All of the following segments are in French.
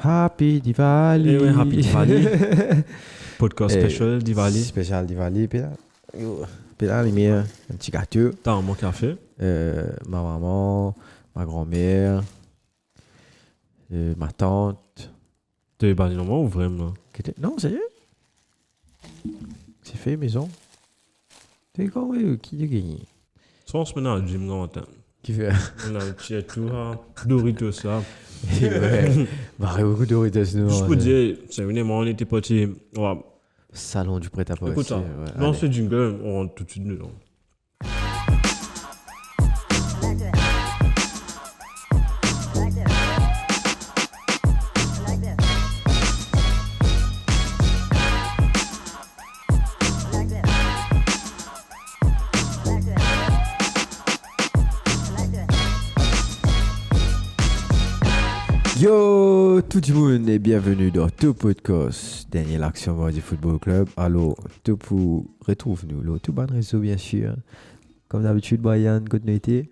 Happy Diwali. Eh ouais, Happy Diwali. Podcast special Diwali. Spécial Diwali. Puis là, il met un petit gâteau. T'as mon café. Ma maman, ma grand-mère, ma tante. T'es banni normalement ou vraiment? Non, sérieux? C'est fait maison. C'est quoi, qui a gagné? Soit on se met dans le gym dans le temps. Qui fait? On a un petit tout, Doritos là. Ouais. Beaucoup de Doritos. Je peux dire, c'est vraiment, on était parti. Ouais. Salon du prêt-à-porter. Écoute ça. Ouais, Dans allez. ce jingle, on rentre tout de suite dedans. Yo tout le monde et bienvenue dans tout podcast dernier l'action du football club. Alors tout pour retrouve-nous le tout bon réseau bien sûr. Comme d'habitude Brian continuité.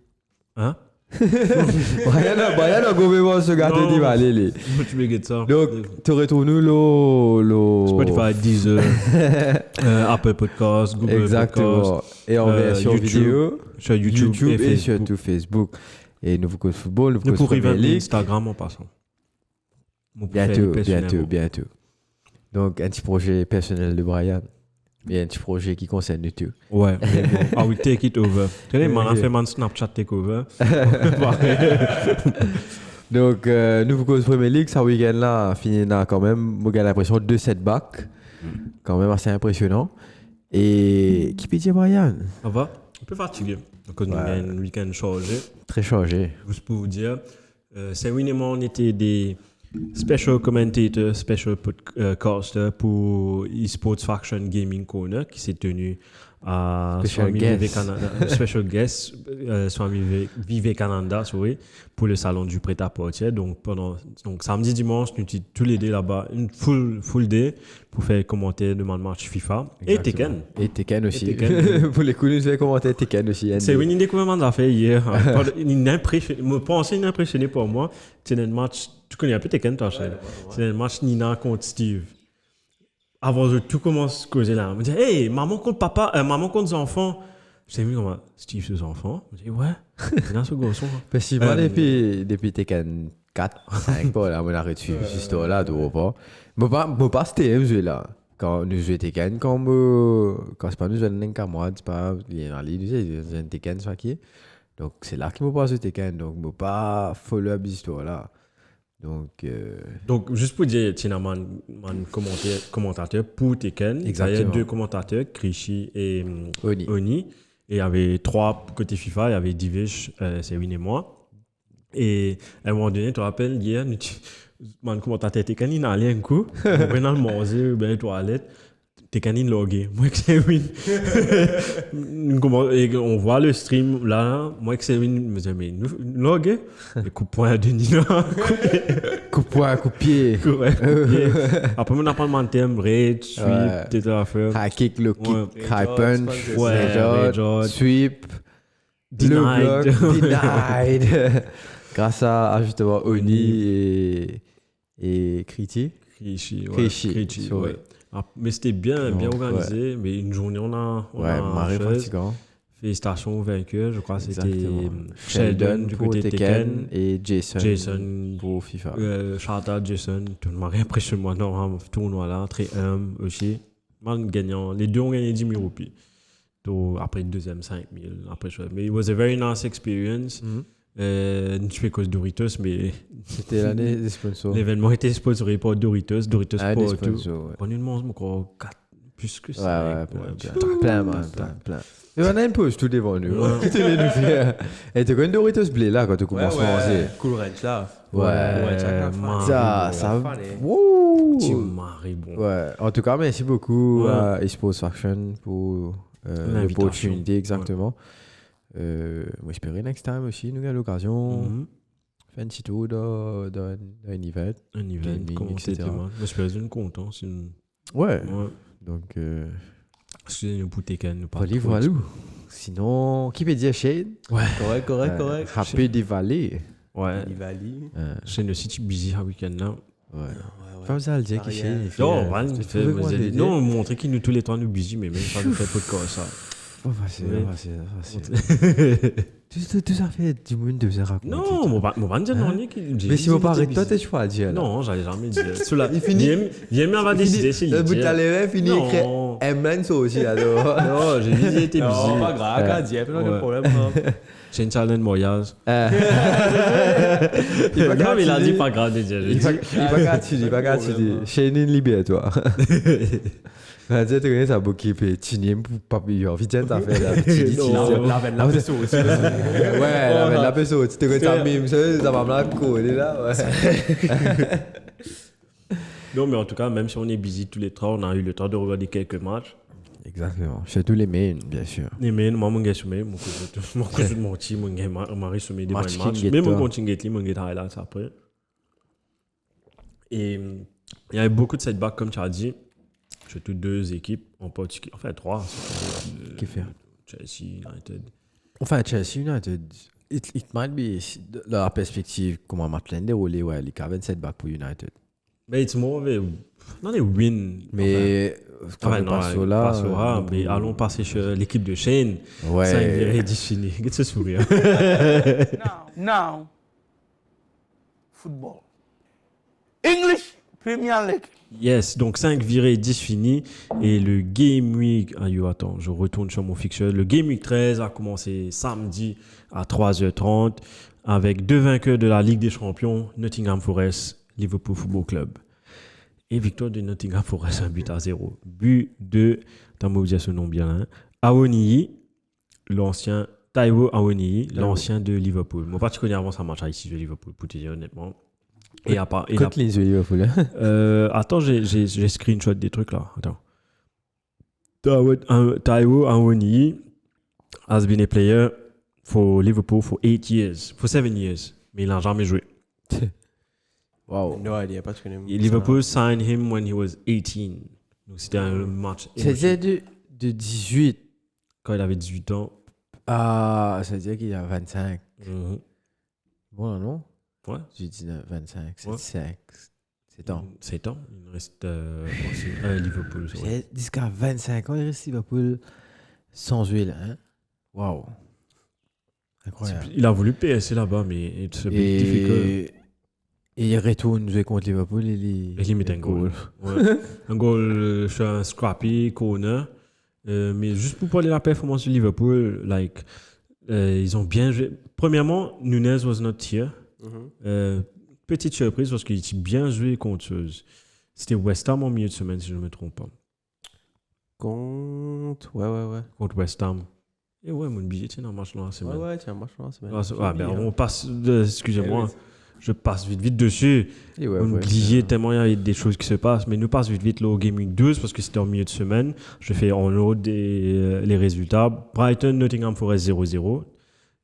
Hein? Brian a gouvernement ce gâteau Non. Diwali. Tu me guettes ça. Donc tu retrouves-nous le Spotify, Deezer, Apple Podcast, Google Podcast. exactement. Et en version YouTube, vidéo sur YouTube, et Facebook. surtout Facebook. Et nouveau code football, nouveau Nous code pour Premier arriver à League. Instagram en passant. Mon profil personnellement. Bientôt. Donc, un petit projet personnel de Brian. Et un petit projet qui concerne nous tous. Ouais, mais bon. I will take it over. Tu sais, man a fait mon Snapchat takeover. Donc, nouveau cause Premier League, ce week-end-là, fini là quand même. Moi, j'ai l'impression de 2 setbacks. Quand même assez impressionnant. Et qui peut dire Brian? Ça va? Un peu fatigué. Donc, on a un week-end chargé. Très chargé. Juste pour vous dire, c'est oui et moi, on était des special commentators, special podcasters pour eSports Faction Gaming Corner qui s'est tenu à Special guest. Special guest, Swami Vivekananda, sorry, pour le salon du prêt-à-porter. Donc samedi, dimanche, nous étions tous les deux là-bas, une full day pour faire commenter de mon match FIFA. Et Tekken. Et Tekken aussi. Et Tekken. Pour les coups, nous allons commenter Tekken aussi. C'est une découverte de fait hier. Il me pensait impressionné pour moi. C'est un match, tu connais un peu Tekken, toi, c'est un match Nina contre Steve. Avant de tout commence à causer là, on me dit hey, maman contre papa, maman contre les enfants. Je sais comment Steve ses enfants. Je me dis ouais, c'est dans ce garçon. Parce que moi, depuis Tekken 4, 5, on a arrêté de suivre cette histoire-là, tu vois pas. Je pas c'était un jeu là. Quand nous jouons Tekken, quand c'est pas nous jouons qu'à moi, c'est pas dans les nous c'est un Tekken ça qui est. Donc c'est là qu'il me passe Tekken, donc je pas follow up histoire là. Donc juste pour dire, tu as un commentateur pour Tekken. Il y a 2 commentateurs, Krishi et Oni. Et il y avait 3 côté FIFA, il y avait Divish, c'est Win et moi. Et à un moment donné, tu te rappelles, hier, mon commentateur Tekken, il allait un coup, on va dans le manger, ben les toilettes. Tekken in logué. Moi que c'est win. Et on voit le stream là. Moi que c'est win, me dit mais nous logué. Le coup de poing de Nina. coup de poing, coup de pied. Ouais, coup de pied. Après on a pas le thème raid, sweep, t'es à faire. High kick, low kick, high punch, ouais, sweep, denied. Denied. Grâce à justement Oni et Krishi. Krishi, ouais. Ah, mais c'était bien organisé. Mais une journée, on a marré fatigant. Félicitations aux vainqueurs. Je crois que c'était Sheldon du côté Tekken et Jason pour FIFA. Shout-out Jason. Tout le monde impressionné moi dans ce tournoi-là. Très humble aussi. Gagnant. Les deux ont gagné 10 000 roupies. Après le deuxième, 5 000. Mais it was a very nice experience. Je fais cause Doritos, mais c'était l'année des sponsors. L'événement était sponsorisé par Doritos pour tout. On nous demande encore 4 plus que ça. Plein. Et on a une pause tout devant nous. Et tu connais Doritos blé là quand tu commences à manger. Cool Ranch là. Ça. Tu maries bon. Ouais. En tout cas, merci beaucoup à eSports Faction pour l'opportunité exactement. Moi, j'espère next time aussi, nous avons l'occasion faire un petit tour dans un event. Un event, comment c'était, moi. J'espère que c'est une contente. Ouais. Donc, excusez-nous pour Tekken. Voilà. Sinon, qui peut dire Shane? Ouais. Correct. Happy Diwali. Ouais. Diwali. Shane aussi, tu busy à week-end là. Comme ça, le dire qu'il fait. Non, montrer qu'il nous tous les temps nous busy, mais même ça nous fait peu de quoi ça. Facile. Tout ça fait du monde de se raconter. Non, mon pas dire non, mais si mon pas arrête toi, tu vas dire. Non, j'allais jamais dire. Il finit. Il va décider s'il le bout de la fini écrit M ça aussi là. Non, j'ai dit il était busy. Non, pas grave, pas de problème. J'ai une challenge voyage. Il a dit pas grave déjà. Il va pas chez une libère-toi. Tu sais, ça beaucoup qui peut tiner pour papillon. Vite, ça fait la vaisseau aussi. Ouais, la vaisseau. Tu te retrouves même, ça va me la coller là. Non, mais en tout cas, même si on est busy tous les trois, on a eu le temps de regarder quelques matchs. Exactement. Chez tous les mains, bien sûr. Les mains, moi, mon gars, mon cousin de mon petit, mon gars, Marie soumet des matchs. Même mon continue, mon gars, highlights après. Et il y avait beaucoup de setbacks, comme tu as dit. Surtout deux équipes en particulier. Enfin, trois. Qui fait Chelsea United. Enfin, Chelsea United, it might be, de la perspective, comment match plein déroulé, ouais, il y a 27 back pour United. Mais c'est more non, les wins. Mais, enfin, non, mais allons passer sur l'équipe de Shane. Ouais. 5 virées 10 finis. Qu'est-ce que sourire? Now, football. English Premier League. Yes, donc 5 virées 10 finis. Et le Game Week... attends, je retourne sur mon fixture. Le Game Week 13 a commencé samedi à 3h30 avec 2 vainqueurs de la Ligue des Champions, Nottingham Forest, Liverpool Football Club. Et victoire de Nottingham Forest, 1-0. But de, t'as oublié ce nom bien, hein, Awoniyi, l'ancien Taiwo Awoniyi, l'ancien de Liverpool. Moi, particulièrement, ça marche ici de Liverpool, pour te dire honnêtement. Et à part. Côte les yeux Liverpool. Attends, j'ai screenshot des trucs là. Attends. Taiwo Awoniyi has been a player for Liverpool for 7 years. Mais il n'a jamais joué. Wow. No idea, parce que Liverpool signed him when he was 18. Donc c'était un match. C'était de 18. Quand il avait 18 ans. Ah, ça veut dire qu'il a 25. Mm-hmm. Bon, non? Ouais. 19, 25, 7 ans. 7 ans. Il reste Liverpool. Ouais. Jusqu'à 25 ans, il reste Liverpool sans huile. Hein? Wow. Incroyable. Il a voulu PSC là-bas, mais c'est difficile. Et il retourne jouer contre Liverpool et il met un goal. Ouais. Un goal sur un scrappy corner. Mais juste pour parler de la performance de Liverpool, ils ont bien joué. Premièrement, Nunez was not here. Petite surprise parce qu'il était bien joué contre eux. C'était West Ham en milieu de semaine, si je ne me trompe pas. Ouais. Contre West Ham. Et ouais, mon billet, tiens, un match là, c'est Ouais, tiens, un match là, c'est on passe, excusez-moi. Je passe vite dessus. On oublie tellement il y a des choses qui se passent. Mais nous passe vite là au Game Week 12 parce que c'était en milieu de semaine. Je fais en haut les résultats. Brighton, Nottingham Forest 0-0.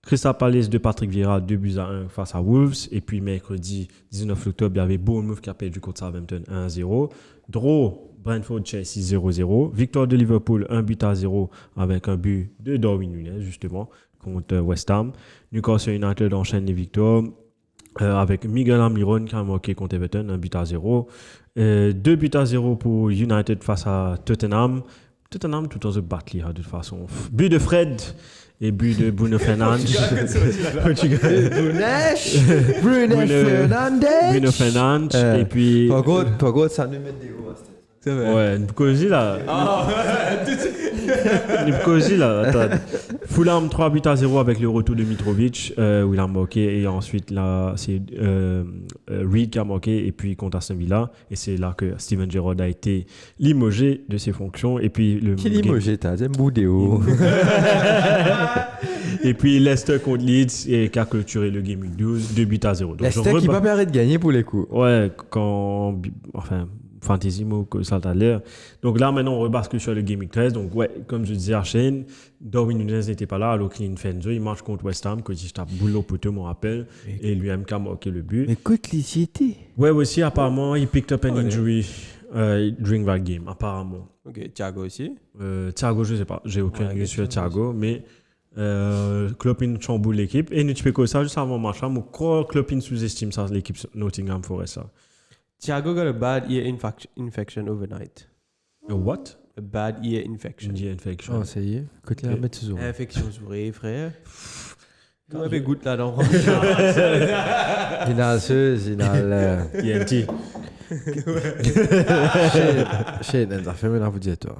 Crystal Palace de Patrick Vieira 2-1 face à Wolves. Et puis mercredi 19 octobre, il y avait Bournemouth qui a perdu contre Southampton 1-0. Draw, Brentford Chelsea 0-0. Victoire de Liverpool 1-0 avec un but de Darwin Núñez justement contre West Ham. Newcastle United enchaîne les victoires. Avec Miguel Almiron qui a marqué contre Everton, 1-0. 2-0 pour United face à Tottenham. Tottenham tout en se battre de toute façon. But de Fred et but de Bruno Fernandes. Bruno Fernandes. Et puis... Par contre, ça nous met des gros. Ouais, Nkosi là. Nkosi là, attends. Fulham 3-0 avec le retour de Mitrovic où il a marqué et ensuite là c'est Reed qui a marqué et puis contre Aston Villa et c'est là que Steven Gerrard a été limogé de ses fonctions et puis le qui limogé t'as un boudéo. Et puis Leicester contre Leeds et qui a clôturé le Game Week 12 2-0. Donc Leicester qui va pas arrêter de gagner pour les coups. Ouais, Fantasy que ça t'a l'air. Donc là, maintenant, on rebascule sur le Game Week 13. Donc, ouais, comme je disais à Shane, Darwin Núñez n'était pas là, alors qu'il Fenzo, il marche contre West Ham, que je tape boulot poteau, mon rappel, et lui-même qui a marqué le but. Mais écoute, l'ICT. Ouais, aussi, apparemment, il picked up an injury during that game, apparemment. Ok, Thiago aussi. Thiago, je sais pas, j'ai aucune news sur Thiago, mais Klopp chamboule l'équipe. Et nous, tu peux que ça, juste avant le match, mon Klopp sous-estime ça, l'équipe Nottingham Forest, ça. Thiago got a bad ear infection overnight. A what? A bad ear infection. Ear infection. Oh, ça y est. Côté la mettre sous. Infection oreilles, frère. Tu avais goutte là-dedans. Inhalseuse, inhale. ENT. Shane, ça fait maintenant vous dire toi.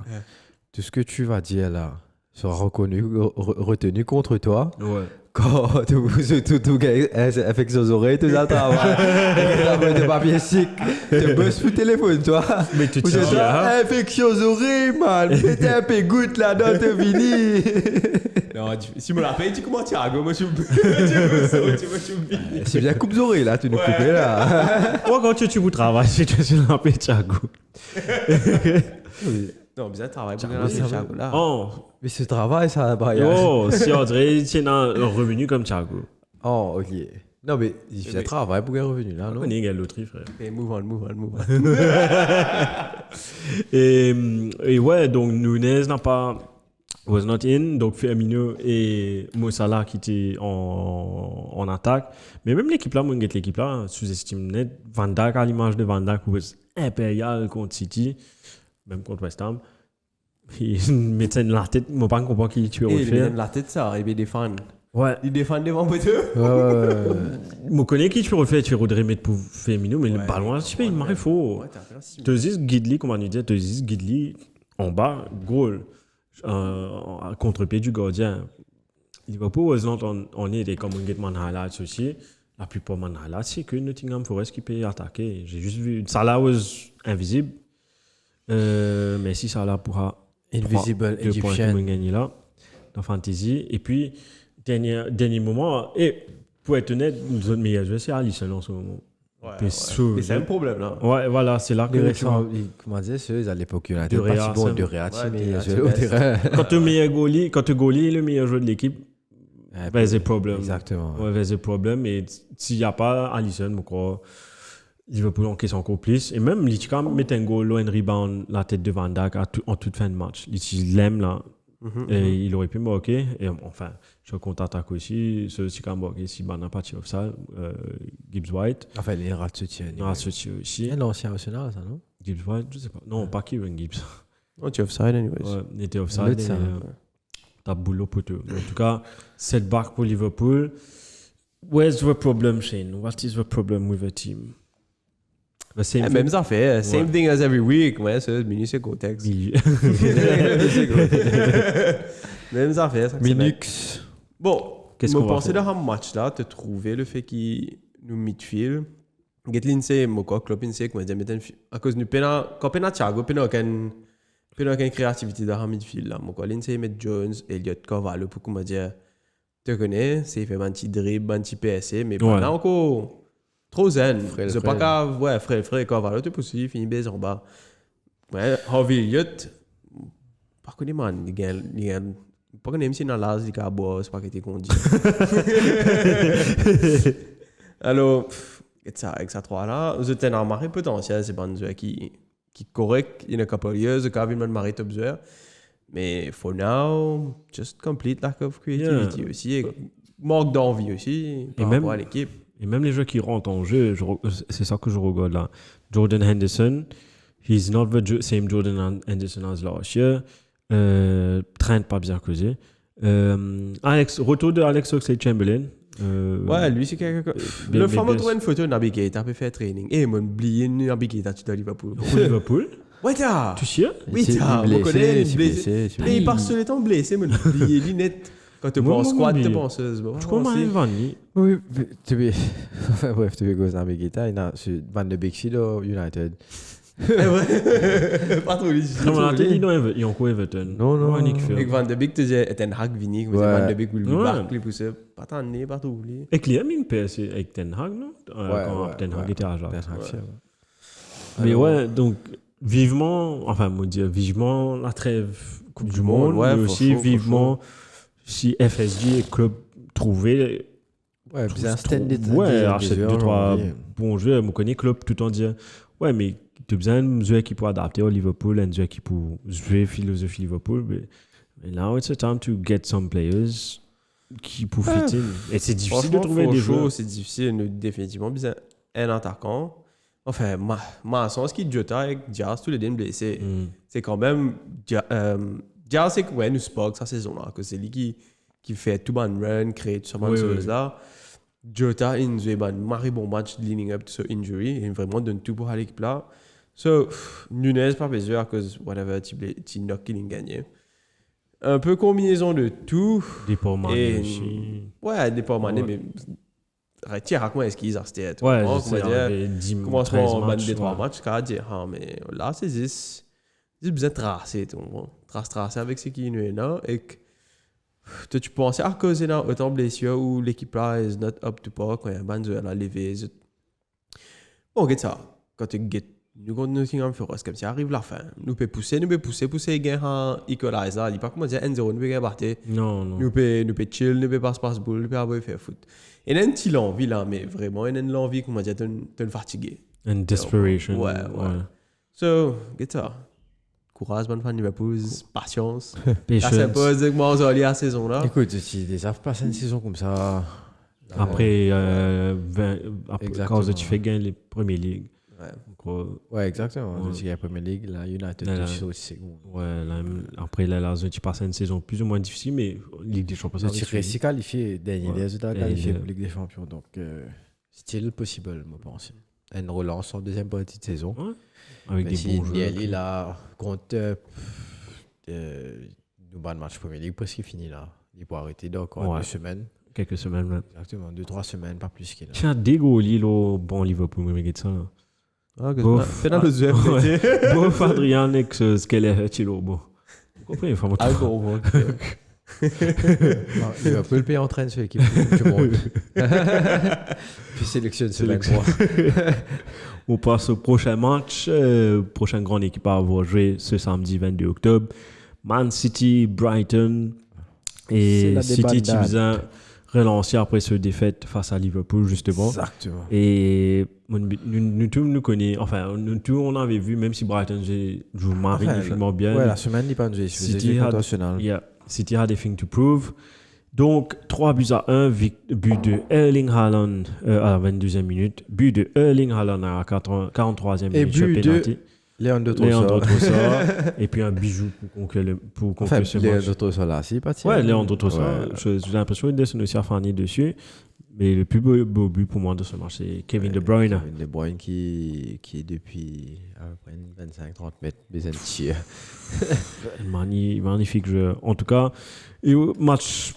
Tout ce que tu vas dire là sera retenu contre toi. Ouais. Quand tout gars avec ses oreilles, tout ça travaille. De papier sick. Tu bosses sur le téléphone, toi. Mais tu te dis infection aux oreilles, man. Mettez un peu goutte là-dedans, te fini. Non, si me l'appelles, tu commences Thiago, moi je C'est bien coupe oreilles là, tu nous coupes là. Moi, quand tu vous travailles, si tu es l'appel Thiago. Non, bizarre, travail pour gagner Thiago là. Oh, mais ce travail, ça va. oh, si André tient un revenu comme Thiago. Oh, ok. Non, mais il fait un travail pour gagner revenu là, non? On est l'autre, frère. Et move on. Et ouais, donc Nunez n'a pas. Was not in, donc Firmino et Mo Salah qui étaient en attaque. Mais même l'équipe là, moi, l'équipe là, sous-estime net. Van Dijk, à l'image de Van Dijk, was impérial contre City, même contre West Ham. Il mettait la tête, je ne pas comprendre qui tu veux refaire. Il met la tête, ça, il défend. Ouais. Il défend devant Poteur. Je connais qui tu veux refaire, tu voudrais mettre pour Firmino, mais le ballon, je sais pas, il m'arrive faux. Tu dis Guidli, comment on dit, tu dis Guidli en bas, goal. Contre-pied du gardien. Liverpool was not on it, et comme on get man highlights aussi, la plupart man highlights, c'est que Nottingham Forest qui peut attaquer. J'ai juste vu, Salah was invisible, mais si Salah pourra Invisible Egyptian gagner là, dans Fantasy. Et puis, dernier moment, et pour être honnête, notre meilleur joueur, c'est Alisson en ce moment. Mais c'est un problème là. Ouais, voilà, c'est là que comment dire, ceux à l'époque United de pas si bon de Réati, mais quand tu es goalie, le meilleur joueur de l'équipe, there's a problem. Exactement. Ouais, there's a problem. Et s'il n'y a pas Alisson, je crois, Liverpool encaisse encore plus. Et même, il quand met un goal, un rebound, la tête de Van Dijk en toute fin de match. Il l'aime là. Et il aurait pu marquer. Et enfin, je suis contre-attaque aussi. C'est aussi quand marqué si on n'a pas de offside. Gibbs White. Enfin, il rate ce tir. Il rate ce tir aussi. L'ancien Arsenal, ça, non? Gibbs White, je sais pas. Non, pas Kieran Gibbs. Non, tu es offside, anyways. Ouais, il était offside. T'as boulot pour tout. En tout cas, setback pour Liverpool. Where's the problem, Shane? What is the problem with the team? Même ça fait. Same thing as every week. Ouais, c'est Minus et Gotex. Même ça fait. Minux. Bon, qu'est-ce qu'on pensait dans un match là, te trouver le fait qu'il nous midfield. Getlin c'est mon quoi, Klopp c'est comment dire, à cause du quand pena Thiago, pena aucune créativité dans un midfield là. Mon quoi, c'est mettre Jones, Elliott, Carvalho pour comment dire, tu connais, c'est fait un petit dribble, un petit PSC, mais pas là encore. Trop zen. C'est pas grave. Ouais, frère, Carvalho, tu peux suivre, finir baiser en bas. Ouais, Harvey Elliott. Par contre, man, il gagne. Pas que même si dans l'as, il a boire, c'est pas qu'il était conduit. Alors, avec ça, trois là, vous êtes un maré potentiel, c'est pas un joueur qui correct, il y a un couple de years, il y a un maré top joueur. Mais for now, just complete lack of creativity aussi. Et manque d'envie aussi par rapport à l'équipe. Et même les joueurs qui rentrent en jeu, c'est ça que je regarde là. Jordan Henderson, he's not the same Jordan Henderson as last year. Trent pas bien causé. Retour de Alex Oxlade-Chamberlain. Ouais, lui c'est quelqu'un. Le fameux trouvé une photo de Naby Keita, il fait training. Et mon oublié Naby Keita, tu dois Liverpool. Liverpool? Ouais, t'as. Tu sais? Oui, t'as. On connaît, il est blessé. Il part sur les temps blessé, mon oublié lunettes. Quand tu penses squat, tu penses. Je crois que c'est Vanny. Oui, bref, tu veux gagner Naby Keita, il a Van de Beek United. Ouais, pas trop lui. Non, on a dit il y a encore Everton. Non. Avec Van de Beek, tu disais, Ten Hag Vini, comme Van de Beek, vous le bac, pousser. Pas tant né, pas tout. Et qu'il y a mis une PS avec Ten Hag, non? Quand Ten Hag était à Ajax. Mais ouais, donc, vivement la trêve Coupe du Monde, mais aussi vivement si FSG et club trouvé. Ouais, bien stand-it. Ouais, achète 2-3 bons jeux. Je connais club tout en disant, ouais, mais tu as besoin d'un joueur qui peut adapter au Liverpool, un joueur qui peut jouer philosophie Liverpool. Mais now it's a time to get some players qui peuvent fit in. Et c'est difficile de trouver des joueurs. C'est difficile, définitivement. Un attaquant. Enfin, ma sens qui Jota avec Diaz, tous les deux blessés. C'est quand même. Diaz, c'est que, ouais, nous sport sa saison-là, que c'est lui qui fait tout bon run, crée tout ça, bonne chose-là. Jota, il nous a un bon match leading up to ce injury. Il vraiment donne tout pour l'équipe-là. So, Nunez, pas besoin, parce que, whatever, tu n'as qu'il gagné. Un peu combinaison de tout. Dépôt Mané aussi. Ouais, dépôt Mané, mais. Tiens, comment est-ce qu'ils ont c'était? Ouais, je sais, commencement en des 3 matchs, qu'à dire, mais là, c'est juste besoin de tracer, tracer avec ce qui est là, et que tu penses à cause d'un autant blessure où l'équipe là is not up to par, quand il y a un bandeau à la levée. Bon, regarde ça, quand tu get nous contre Nottingham Forest, comme ça arrive la fin, nous peut pousser, gain un equalizer, il n'est pas comment dire 1-0, nous peut battre. Non. Nous peut chill, nous peut passe boule, nous peut avoir faire foot. Et il y a une petite envie là, mais vraiment, il y a une envie, comment dire, de fatigué. And desperation. Ouais. So, get ça. Courage, bonne fin de Liverpool, patience. Patience. Ça s'impose que moi, on a la saison là. Écoute, si les savent passer une saison comme ça. Après, quand tu fais gagner les premières ligues. Ouais, exactement. Tu gagnes la première ligue, la United aussi. Ouais, après, là, tu passes une saison plus ou moins difficile, mais Ligue des Champions. Tu restes qualifié, dernier résultat qualifié pour Ligue des Champions. Donc, c'est possible, je pense. Une relance en deuxième partie de saison. Ouais. Avec des bons joueurs. Il a contre nous bat le match Premier League presque fini là. Il peut arrêter encore 2 semaines. Quelques semaines, ouais. Exactement, 2-3 semaines, pas plus qu'il a. Tiens, dégoûté le bon Liverpool, mais regarde ça là. C'est dans le ZFT. Bof Adrian ex ce qu'elle est chilo bon. Vous comprenez, faut Ah bon. Liverpool paye en train sur l'équipe du monde. Puis sélectionne ce 23. On passe au prochain match. Prochaine grande équipe à avoir joué ce samedi 22 octobre. Man City, Brighton. Et City qui vient relancer après ce défaite face à Liverpool, justement. Exactement. Et nous tous nous connaissons, enfin, nous tous on avait vu, même si Brighton joue magnifiquement bien. Ouais, la semaine, il pas joué. City had a thing to prove. Donc, 3-1, but de Erling Haaland à la 22e minute, but de Erling Haaland à la 43e minute sur penalty. Leandro Trossard. Et puis un bijou pour conclure ce match. Leandro Trossard là, c'est pas tiré. Ouais, Leandro Trossard. J'ai l'impression qu'il est aussi affané dessus. Mais le plus beau but pour moi de ce match, c'est Kevin De Bruyne. Kevin De Bruyne qui est depuis à peu près 25-30 mètres besoin de tir. Magnifique jeu. En tout cas, et match,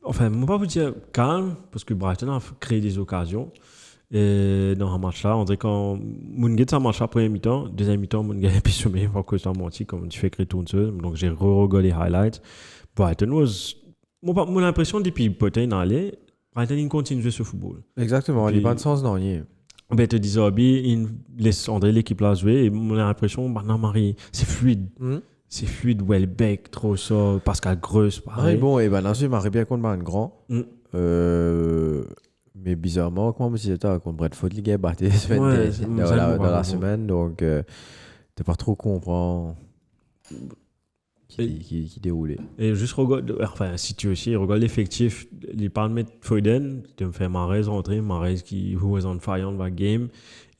enfin, je ne vais pas vous dire calme, parce que Brighton a créé des occasions. Et dans un match-là, on dirait quand Mounguet a marché après mi-temps, deuxième mi-temps, Mounguet est plus sommet, parce que ça menti, comme tu fais créer tout seul. Donc j'ai regardé les highlights. Brighton was. Mon impression depuis Potter est allé, Brighton il continue de jouer ce football. Exactement, il n'y a pas de sens dans rien. Ben, te disais, il laisse André l'équipe là jouer, et mon impression, maintenant, Marie, c'est fluide. C'est fluide, Welbeck, Trossard, Pascal Gross, pareil. Bon, et ben là, je m'arrive bien contre un grand. Mais bizarrement, comment je disais, contre Brentford, il a battu dans la semaine, donc t'es pas trop comprendre qui déroulait. Et juste regarde, enfin, si tu aussi regarde l'effectif, il parle de mettre Foden, tu me fais Mahrez rentrer, Mahrez qui who was on fire on the game,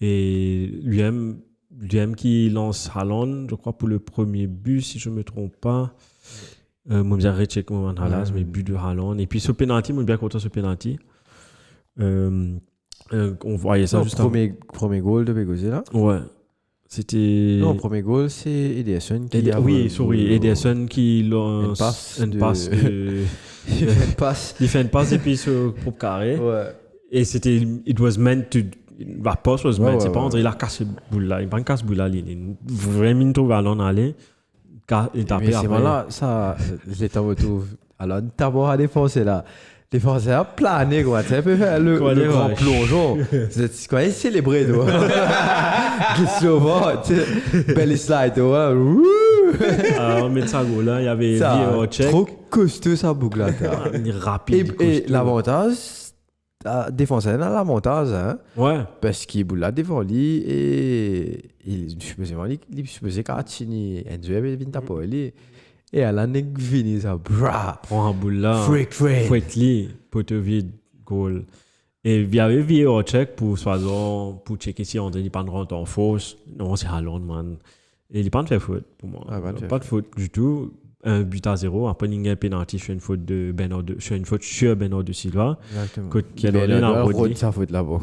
et lui-même qui lance Haaland, je crois, pour le premier but, si je me trompe pas. Moi, j'ai rechecké comment Haaland, mais but de Haaland. Et puis ce penalty, moi, bien content ce penalty. On voyait ça juste premier goal de Begozé là. Ouais. C'était. Non, premier goal, c'est Ederson qui. Ederson qui lance une passe. Il fait une passe et puis pour carré. Ouais. Et c'était. It was meant to. La passe was meant. C'est pas André, il a cassé le boule là. Il n'a pas cassé le boule là. Il est vraiment trouvé à l'en aller. Il tapé après. Mais c'est là, ça. Je l'ai retrouvé. Alors, d'abord à défoncer là. Les Français ont plané, quoi. Tu peux faire le grand plongeon. C'est quoi, célébrer, toi. Glisse au vent, belle slide, toi. Alors, on met ça, là, il y avait Viero Check. Trop costaud, ça boucle là. Rapide. Et l'avantage, défenseur a l'avantage, hein. Ouais. Parce qu'il boule là devant lui et il supposait qu'Artini, Enzo avait venu taper lui. Et à l'année que vini, ça, bra. Prends un boule là. Freak. Freakly, poteau vide, goal. Et il y avait VAR check pour checker si André n'est pas rentré en fausse. Non, c'est Haaland, man. Et il n'est pas de fait faute pour moi. Pas de faute du tout. 1-0. Après, il y a un penalty sur une faute de Bernardo Silva. Exactement. Qui a rodé sa faute là-bas.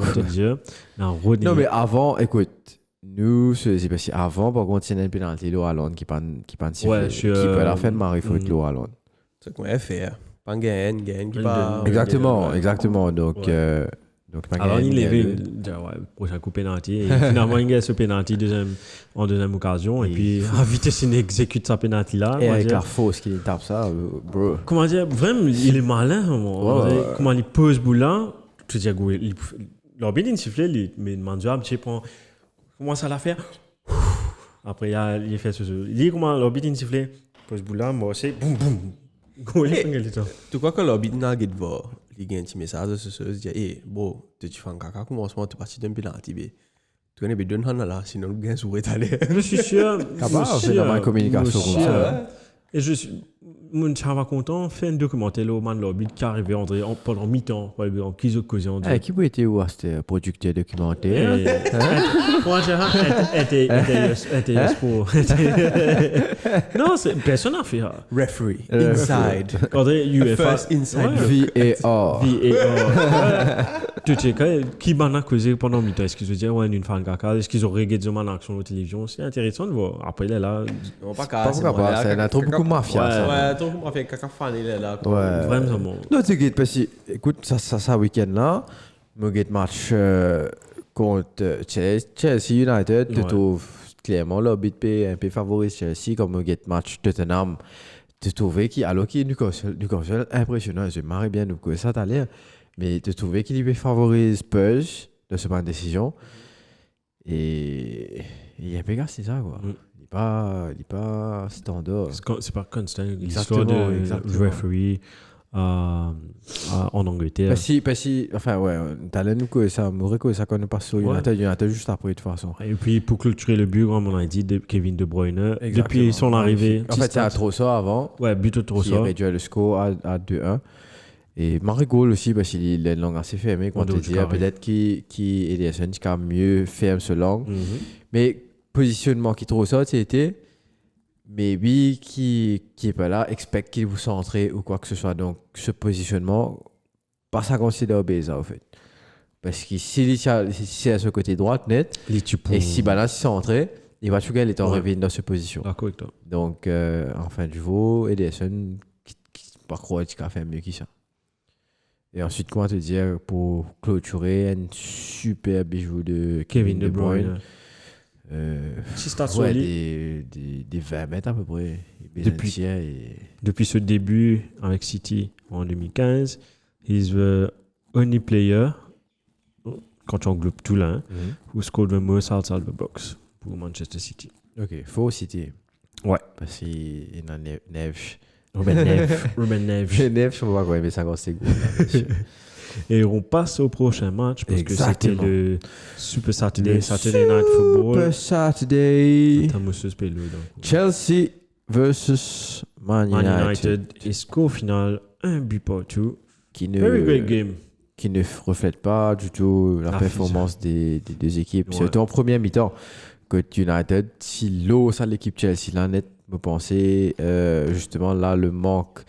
Non, mais avant, écoute, nous, c'est parce qu'avant, par contre, il y a un penalty de Haaland qui pas sifflé. Qui peut la faire de Marie faute de Haaland. C'est qu'on va faire. Pas un gain qui pas. Exactement. Donc, alors, il est prochain coup penalty. Et finalement, il gagne ce penalty en deuxième occasion. Et puis, à vitesse, il exécute sa penalty là. Et avec la fausse qui tape ça, bro. Comment dire, vraiment, il est malin. Comment il pose boule là. Tu dis, l'arbitre, il siffle, mais il demande à petit point. Comment ça l'a fait? Après, il fait ce. Il dit comment l'arbitre, il siffle, pose boule là, moi aussi, boum, boum. Tu crois que l'arbitre n'a pas de voir? Il y a un petit message de ce dit eh bon tu fais un caca commencement tu parti d'un penalty tu connais bien donne là sinon le gain sourit aller je suis sûr capable c'est dans ma communication comme ça et je suis mon chava content fait un documentaire là au man l'arbitre qui arrivait André pendant mi-temps en qui cause André qui était où c'était producteur documentaire moi était sport non personne n'a fait referee inside André UEFA first inside VAR tu sais qui m'a causé pendant mi-temps est-ce qu'ils ont dit ouais une fan caca est-ce qu'ils ont regardé de man action à la télévision c'est intéressant de voir après il est là non pas c'est un trop beaucoup mafia ça donc on va faire caca fan il est là vraiment non tu sais parce que écoute ça week-end là me get match contre Chelsea United tu trouves clairement l'arbitre un peu favorise Chelsea comme me get match Tottenham tu trouvais qu'il alors qu'il Newcastle impressionnant je marre bien donc ça t'a l'air mais tu trouvais qu'il favorise Spurs de ce point de décision et il y a un peu gars c'est ça quoi il est pas standard. C'est pas constant. L'histoire de referee en Angleterre. Parce que, enfin, ouais, t'as l'air que ça, m'aurait que ça connaît pas sur United juste après, de toute façon. Et puis, pour clôturer le but, comme on a dit, de Kevin De Bruyne, depuis son arrivée. En fait, il y a Trossard avant. Ouais, but de Trossard. Qui réduit le score à 2-1. Et Marigold aussi, parce qu'il a une langue assez fermée, quand tu dis, peut-être qu'il Ederson qui a mieux ferme ce langue. Mais positionnement qui trouve ça, c'était mais lui qui est pas là expecte qu'il vous centre ou quoi que ce soit, donc ce positionnement pas ça considère Beza en fait parce que si c'est à ce côté droite net et si balance il centré il va toujours être en revenir dans cette position donc en fin du jour Ederson qui par croire qu'il a fait mieux que ça et ensuite comment te dire pour clôturer un super bijou de Kevin De Bruyne. Des 20 mètres à peu près. Depuis ce début avec City en 2015, he's the only player, quand tu englobes tout là, who scored the most outside the box pour Manchester City. Ok, faut City. Ouais. Parce qu'il y a Neves. Ruben Neves. Neves, je ne sais pas quoi, mais ça c'est gros. Et on passe au prochain match parce que c'était le Super Saturday Night Football. Super Saturday. Chelsea versus Man United. Et score final 1-2. Very great game. Qui ne reflète pas du tout la performance des deux équipes. Ouais. Surtout en première mi-temps. Côté United, si l'eau, ça l'équipe Chelsea, là, net, me pensez justement là le manque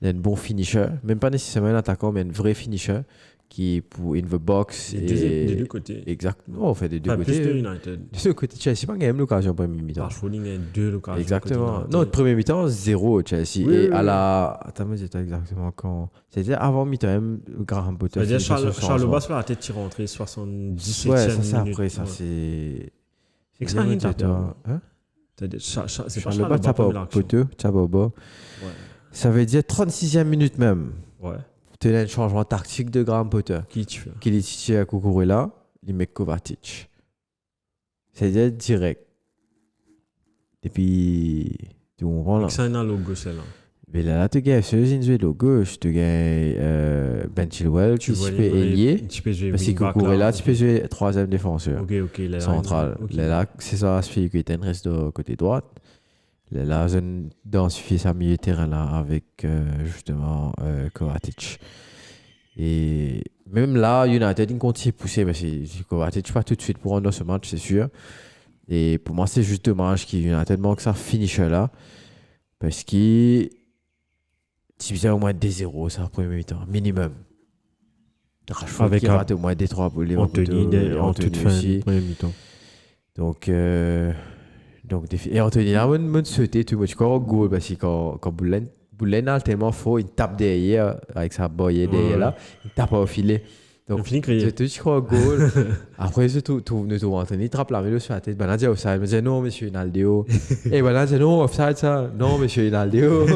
d'un bon finisher, même pas nécessairement un attaquant, mais un vrai finisher qui pour in the box des deux côtés. Exactement, en fait des deux côtés. Plus de United. Des deux côtés, Chelsea pas gagné l'occasion en première mi-temps. Rashford a deux occasions. Exactement. Non, première mi-temps 0 Chelsea et à la attends, mais c'était exactement quand c'était avant mi-temps même Graham Potter. Charles Bass la tête tirée entrée 77e ouais, ça c'est après ça c'est extraordinaire. Hein? C'est pas Charles Bass Potter, Tchaboba. Ça veut dire 36e minute même. Ouais. Tu as un changement tactique de Graham Potter. Qui tu fais? Qui est titulaire à Kukurela, il met Kovacic. C'est-à-dire direct. Et puis, tu comprends là. C'est un logo celle-là. Mais là, tu gagnes ce Zinzuelo gauche, tu gagnes Ben Chilwell, tu peux ailier. Parce que Kukurela, tu peux jouer troisième défenseur. Ok. Central. Là, c'est ça, ce qui est un reste de côté droite. Là, je densifié sa milieu terrain là avec justement Kovacic. Et même là, United, il continue de pousser, mais c'est pas tout de suite pour rendre ce match, c'est sûr. Et pour moi, c'est juste dommage qu'il y ait tellement que ça finisher là. Parce qu'il faisait au moins des 0 ça, premier mi-temps, minimum. Avec il rate au moins des 3 boules. Anthony en toute fin aussi. Premier mi-temps. Donc et Anthony là, on sauté tout le monde. Goal parce que quand Boulen a tellement fort, il tape derrière avec sa boyée derrière là, il tape au filet. Donc, je crois au goal. Après, je trouve Anthony, il trappe la vélo sur la tête. Ben, là, dit offside. Je me disais, non, monsieur Ronaldo. Et ben là, je dis, non, offside, ça. Non, monsieur Ronaldo.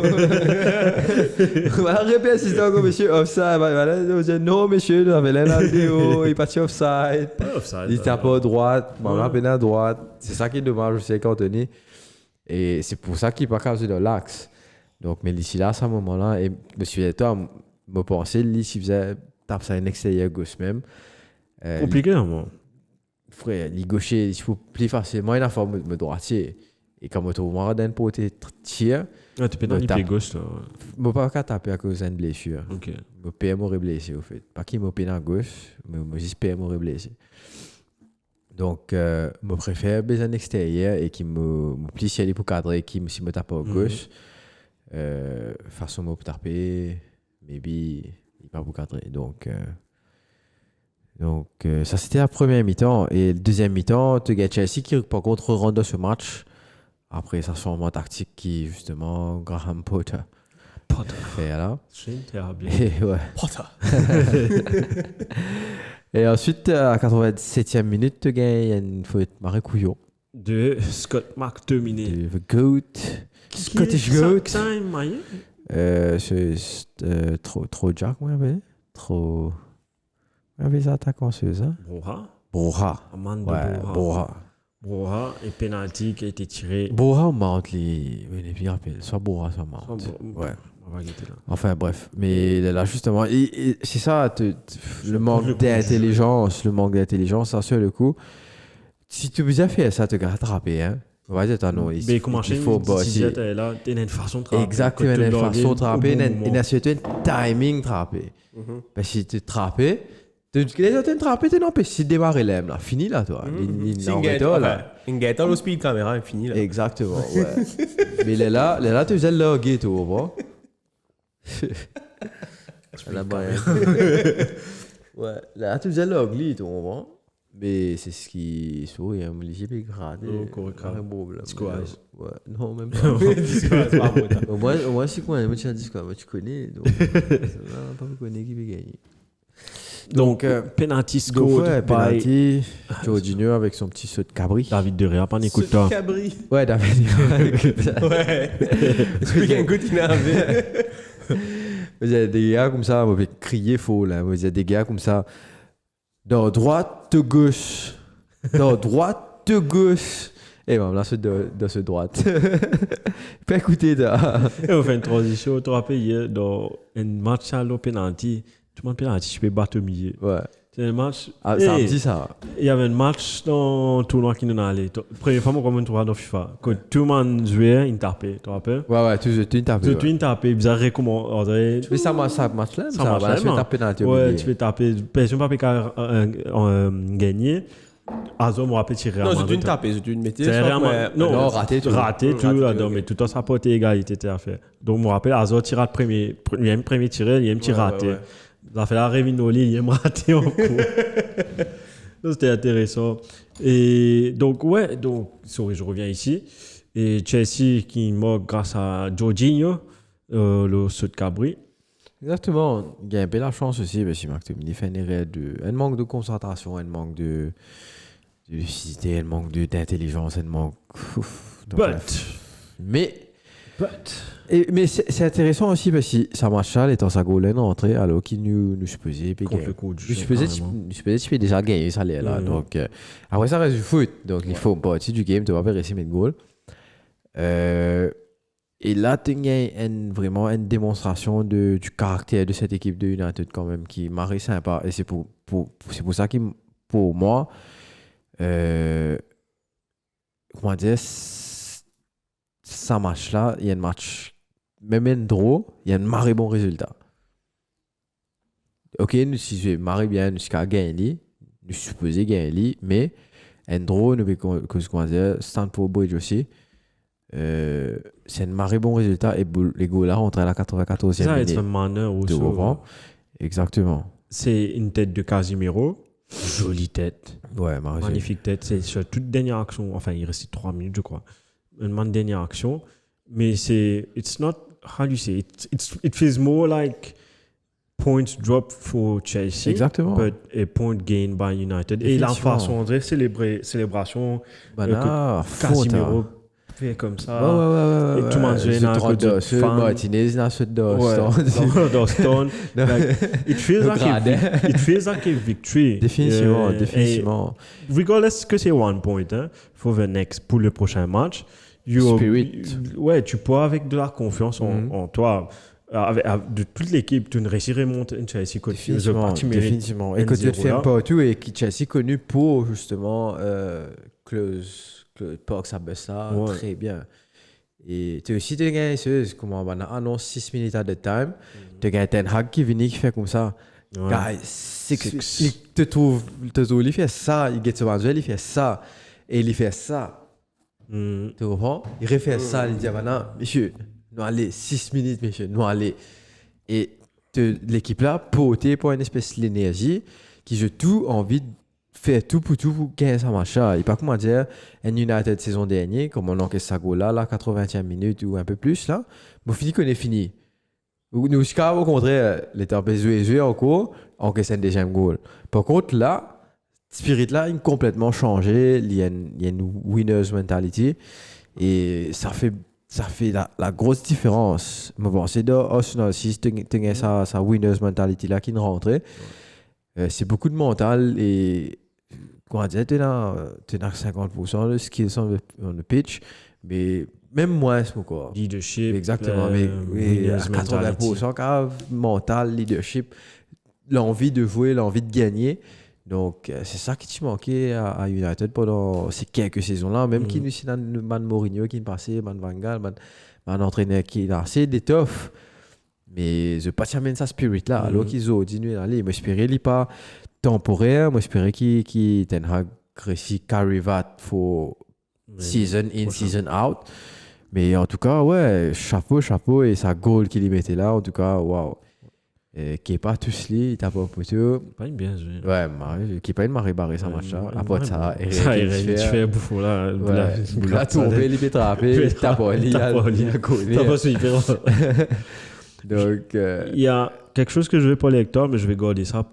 Voilà, répète, assistant, comme monsieur offside. Ben là, je dis, non, monsieur, nous avons Ronaldo. Il est parti offside. Il tape à droite. Ben là, peine à droite. C'est ça qui est dommage aussi avec Anthony. Et c'est pour ça qu'il n'est pas capable de l'axe. Donc, mais ici, là, à ce moment-là, et monsieur Eto me pensait, lui, s'il faisait. Tape ça un extérieur gauche même. Compliqué, moi. Frère, les gauchers, il faut plus facilement une forme de droitier. Et quand je trouve moi d'un côté tir. Ah, tu peux dans les gauche là. Je ne peux pas taper à cause d'une blessure. Ok. Je peux me blessé au fait. Pas qu'il me peine à gauche, mais je peux me blessé. Donc, je préfère baiser un extérieur et qui me plie aller pour cadrer, qui me tape à gauche. Façon de taper, maybe. Il pas beaucoup cadré. Donc ça, c'était la première mi-temps. Et le deuxième mi-temps, tu as Chelsea qui, par contre, rentre ce match. Après, ça changement tactique qui, justement, Graham Potter. fait là. Et, ouais. Potter. Et ensuite, à la 87e minute, tu as une faute Marie Couillon. De Scott McTominay. De The Goat. Scottish Goat. C'est trop Jack, moi, trop. Avait ça attaquant sur ça. Broha. Amanda Broha et penalty qui a été tiré. Broha ou Mount, les bien rappelés. Soit Broha, soit Mount. Ouais. Enfin bref, mais là justement, et c'est ça, le manque d'intelligence, ça sur le coup. Si tu as fait ça, tu as rattrapé, hein. Mais comment il faut bosser. Là, tu as une façon de trapper. Exactement, une façon de trapper, une timing de trapper. Parce que si tu trappes, tu as trappé, tu n'empêches si de démarrer l'aime là. Fini là, toi. Une gâteau, le speed caméra est fini là. Exactement, ouais. Mais là, tu faisais le loguer, tu vois. Ouais, là, tu faisais le loguer, tu vois. Mais c'est ce qui sourit, hein, l'IGP est gradé. Squash. Ouais, non, même pas. Au moins, si quoi, moi, tu as dit quoi, tu connais, donc ça va pas me connaître qui peut gagner. Donc, penalty score. Penalty. Joe Junior avec son petit saut de cabri. David De Rea, pas un écouteur. Saut de cabri. Ouais, David De Rea. Ouais. C'est bien un goût énervé. Il y a des gars comme ça, on va crier faux là. Il y a des gars comme ça. Dans droite, de gauche. Dans droite, de gauche. Et bon, là, c'est de ce droite. Pas écouter, là. Et on fait une transition. Tu te rappelles hier, dans un match à l'Openanti, tout le monde penalty, je peux battre au milieu. Ouais. C'est un match. Ah, ça me dit ça. Il y avait un match dans le tournoi qui nous a allé. Première fois, comme on trouve dans FIFA. Quand tout le monde jouait, il tapait. Tu te rappelles? Ouais, tu tapais. Tu tapais, bizarre, comment. Tu fais ça match-là? Ça match-là. Tu fais taper dans le ouais, tu fais taper. Personne ne peut pas gagner. Azor me rappelle tirer à non, c'est une tapée, c'est une métier. Non, raté tout. Raté tout, mais tout ça porte égalité à faire. Donc, je me rappelle, Azor tire le premier tiré, il y a un petit raté. Ça fait la Revinoli, il y a un raté en cours. Donc, c'était intéressant. Et donc, je reviens ici. Et Chelsea qui mort grâce à Jorginho, le saut de Cabri. Exactement. Il y a un peu la chance aussi, parce que McTominay fait une erreur un manque de concentration, un manque de lucidité, un manque d'intelligence, un manque. Mais c'est intéressant aussi parce que ça marche là, étant sa goal entrée, alors qu'il nous supposait déjà gagner, ça allait là. Donc, après, ça reste du foot. Donc, il faut partir du game, tu vas pas réussir à mettre goal. Et là, tu as vraiment une démonstration du caractère de cette équipe de United quand même qui m'a sympa. Et c'est pour ça que, pour moi, comment dire, ça marche là, il y a un match, même un draw, il y a un marré bon résultat. Ok, nous si marie bien nous ska gagner, nous supposé gagner, mais Andro nous que ce qu'on dire Stanford Bridge aussi. C'est un maré bon résultat et les goals là rentrent à la 94e Ça, minute. c'est un manœuvre aussi. Exactement. C'est une tête de Casimiro. Jolie tête. Ouais, magnifique tête. C'est sur toute dernière action. Enfin, il restait 3 minutes, je crois. Une dernière action. Mais c'est. It's not. How do you say? It feels more like points drop for Chelsea. Exactement. But a point gain by United. Et la façon de célébration. Casimiro fait comme ça. Ouais. Et tout le monde joue dans un côté fan. Martinez dans ce dos. It feels like a victory. Définitivement. Regardless que c'est 1 point, for the next, pour le prochain match. Spirit. Ouais, tu peux avec de la confiance en toi. Avec de toute l'équipe, tu ne réussirais monter une Chelsea côté. Définitivement. Et côté de faire partout et qui Chelsea connu pour justement close Parks Abessa, très bien. Et tu aussi tu gagnes comment on annonce 6 minutes à the time, tu gagnes Ten Hag qui vient qui fait comme ça. Guys, il te trouve il fait ça, il get ce manuel, il fait ça et il fait ça. Tu comprends? Il refait ça, il dit maintenant monsieur, nous allez 6 minutes monsieur, nous allez et l'équipe là portée pour une espèce d'énergie qui je tout envie de faire tout pour gagner ça machin. Et pas comment dire, un United saison dernière, comme on encaisse ça goal là, 80e minute ou un peu plus là, mais fini qu'on est fini. Nous, au contraire, les temps jouer encore, encaisse un deuxième goal. Par contre là, spirit là, il a complètement changé, il y a une winner's mentality et ça fait la grosse différence. Mais bon, c'est dans Arsenal, si tu as sa winner's mentality là qui est rentrée, c'est beaucoup de mental et comment dire, tu as 50% de skills on the pitch, mais même moins c'est quoi. Leadership. Exactement, mais 80% mental, leadership, l'envie de jouer, l'envie de gagner. Donc c'est ça qui te manquait à United pendant ces quelques saisons là, même qui nous c'est Man Mourinho qui est passé, Man Van Gaal, man entraîneur qui est là, c'est des toughs. Mais je pas amène sa spirit là alors qu'ils ont diminué d'aller moi espérais il pas temporaire moi espérais qu'il Ten Hag réussi carry that for season in season out mais en tout cas ouais chapeau et sa goal qu'il y mettait là en tout cas waouh qui est pas tous li il t'a pas poteau pas une bien joué ouais qui est pas une marée barrée ça match là après ça il fait bouffon là la tomber il peut trapper t'as pas il a t'as pas super. Donc, il y a quelque chose que je vais parler avec toi, mais je vais garder ça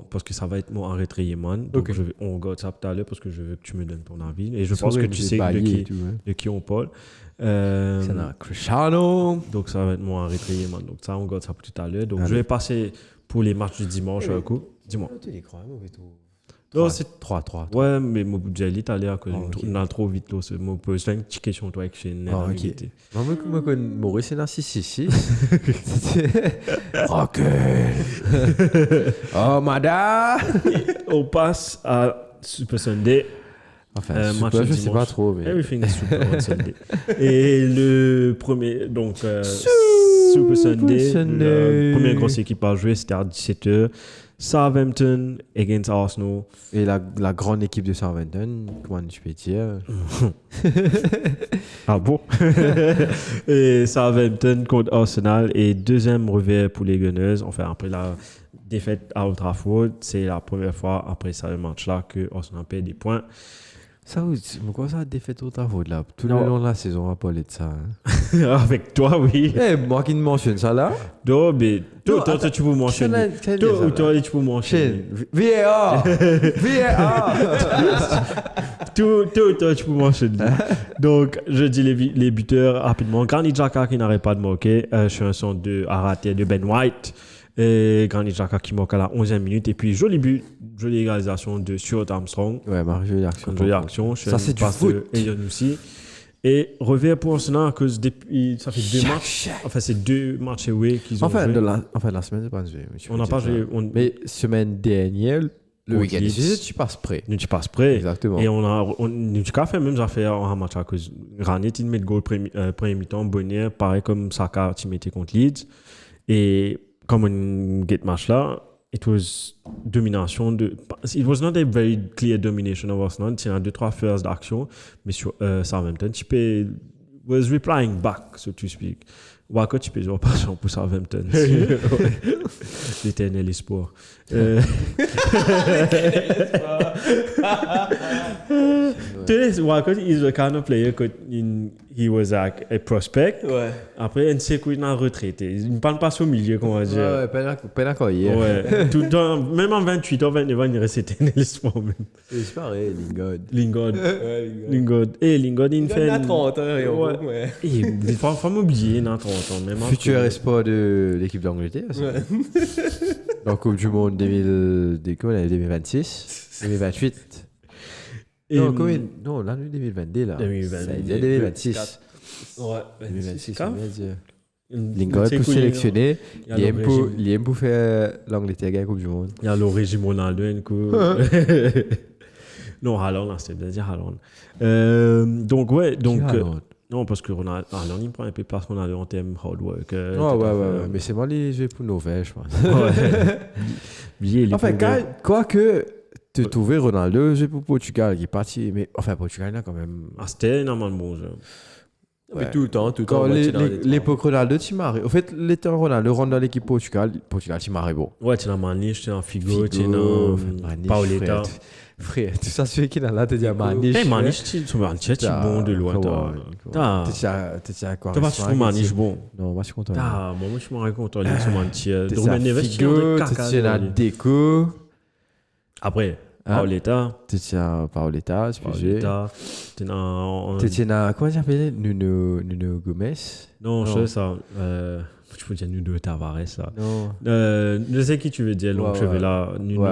parce que ça va être mon enregistrement. Donc, on garde ça tout à l'heure parce que je veux que tu me donnes ton avis. Et je pense que tu sais de qui on parle. C'est Cristiano. Donc, ça va être mon enregistrement. Donc, ça, on garde ça pour tout à l'heure. Donc, je vais passer pour les matchs du dimanche. Dis-moi. Non, c'est 3-3. Ouais, mais mon budget est allé à cause on a trop vite. C'est une petite question toi avec chez Moi, quand Maurice est dans 6-6-6. Ok. Oh, madame. On passe à Super Sunday. Enfin, Super, je sais pas trop. Mais... Everything is Super on Sunday. Et le premier, donc, Super Sunday, la première grosse équipe à jouer, c'était à 17h. Southampton against Arsenal. Et la grande équipe de Southampton, comment tu peux dire? Ah bon? Et Southampton contre Arsenal et deuxième revers pour les Gunners. Enfin, après la défaite à Old Trafford, c'est la première fois après ce match-là que Arsenal perd des points. Ça, pourquoi ça a défaite au Trafford là? Tout le long de la saison, on va parler de ça. Hein. Avec toi, oui. Moi qui ne mentionne ça là? Non, mais toi, tu peux mentionner. Toi, tu peux mentionner. VAR! Toi, tu peux mentionner. Donc, je dis les buteurs rapidement. Granit Xhaka qui n'arrête pas de marquer. Chanson à rater de Ben White. Et Granit Xhaka qui marque à la 11e minute. Et puis, joli but, jolie égalisation de Stuart Armstrong. Ouais, jolie action. Ça, c'est du foot. Aussi. Et revers pour Arsenal à cause depuis ça fait 2 matchs. Enfin, c'est 2 matchs away qu'ils ont joué. La semaine, c'est pas joué. On n'a pas joué. Mais semaine dernière, le week-end, tu passes près. Tu passes près. Exactement. Et on a fait même affaire en match à cause Granit, il met le goal premier mi-temps, Bonnier, pareil comme Saka, il mettait contre Leeds. Et comme un get match là, it was domination de. It was not a very clear domination of Arsenal. Il y a 2-3 phases d'action, mais sur Southampton, tu peux was replying back, so to speak. Walker, tu peux jouer par exemple pour Southampton. L'éternel espoir. Walker is the kind of player he was like a prospect. Ouais. Après, il sait qu'il est retraité. Il ne parle pas au milieu, comment on va dire. Ouais, pas d'accord hier. Ouais. Même en 28 ans, 29 ans, il reste éternel espoir même. C'est pareil, Lingard. Lingard, il fait. Il a 30 ans, ouais. Il faut m'oublier, il a 30 ans. Futur espoir de l'équipe d'Angleterre. Ouais. Dans la Coupe du Monde 2026, 2028. Non, l'année 2022, là. 2026. Ouais, 2026, on va dire. Lingard pour sélectionner, il aime pour faire l'Angleterre gagner la Coupe du Monde. Il y a le régime Ronaldo, un coup. Non, Haaland, c'est bien dire Haaland. Donc, ouais, donc. Non, parce que Haaland, il prend un peu place Ronaldo en termes hard work. Ouais. Mais c'est moi les jouer pour Norvège, je pense. Ouais. Enfin, quoique. Tu trouvais Ronaldo jouer pour Portugal qui est parti, mais enfin Portugal là quand même. C'était énormément bon jeu. Mais tout le temps. Quand l'époque Ronaldo, tu marrais. En fait, l'été Ronaldo rentre dans l'équipe Portugal, tu marrais bon. Ouais, tu es dans Maniche, tu es dans Figo, tu es dans Paoletta. Frère, tout ça, celui qui est là, tu dis Maniche. Maniche, tu es bon de loin. Tu as quoi? Tu vas sur Maniche bon. Non, moi je suis content. Moi je suis content. Tu es dans Figo, tu es dans Deco. Après, Paoletta. Tu tiens Paoletta, c'est plus joué. Tu tiens, comment tu appelles Nuno Gomes? Non, je sais ça. Je peux dire Nuno Tavares, ça. Non. Je sais qui tu veux dire, donc je vais là. Nuno.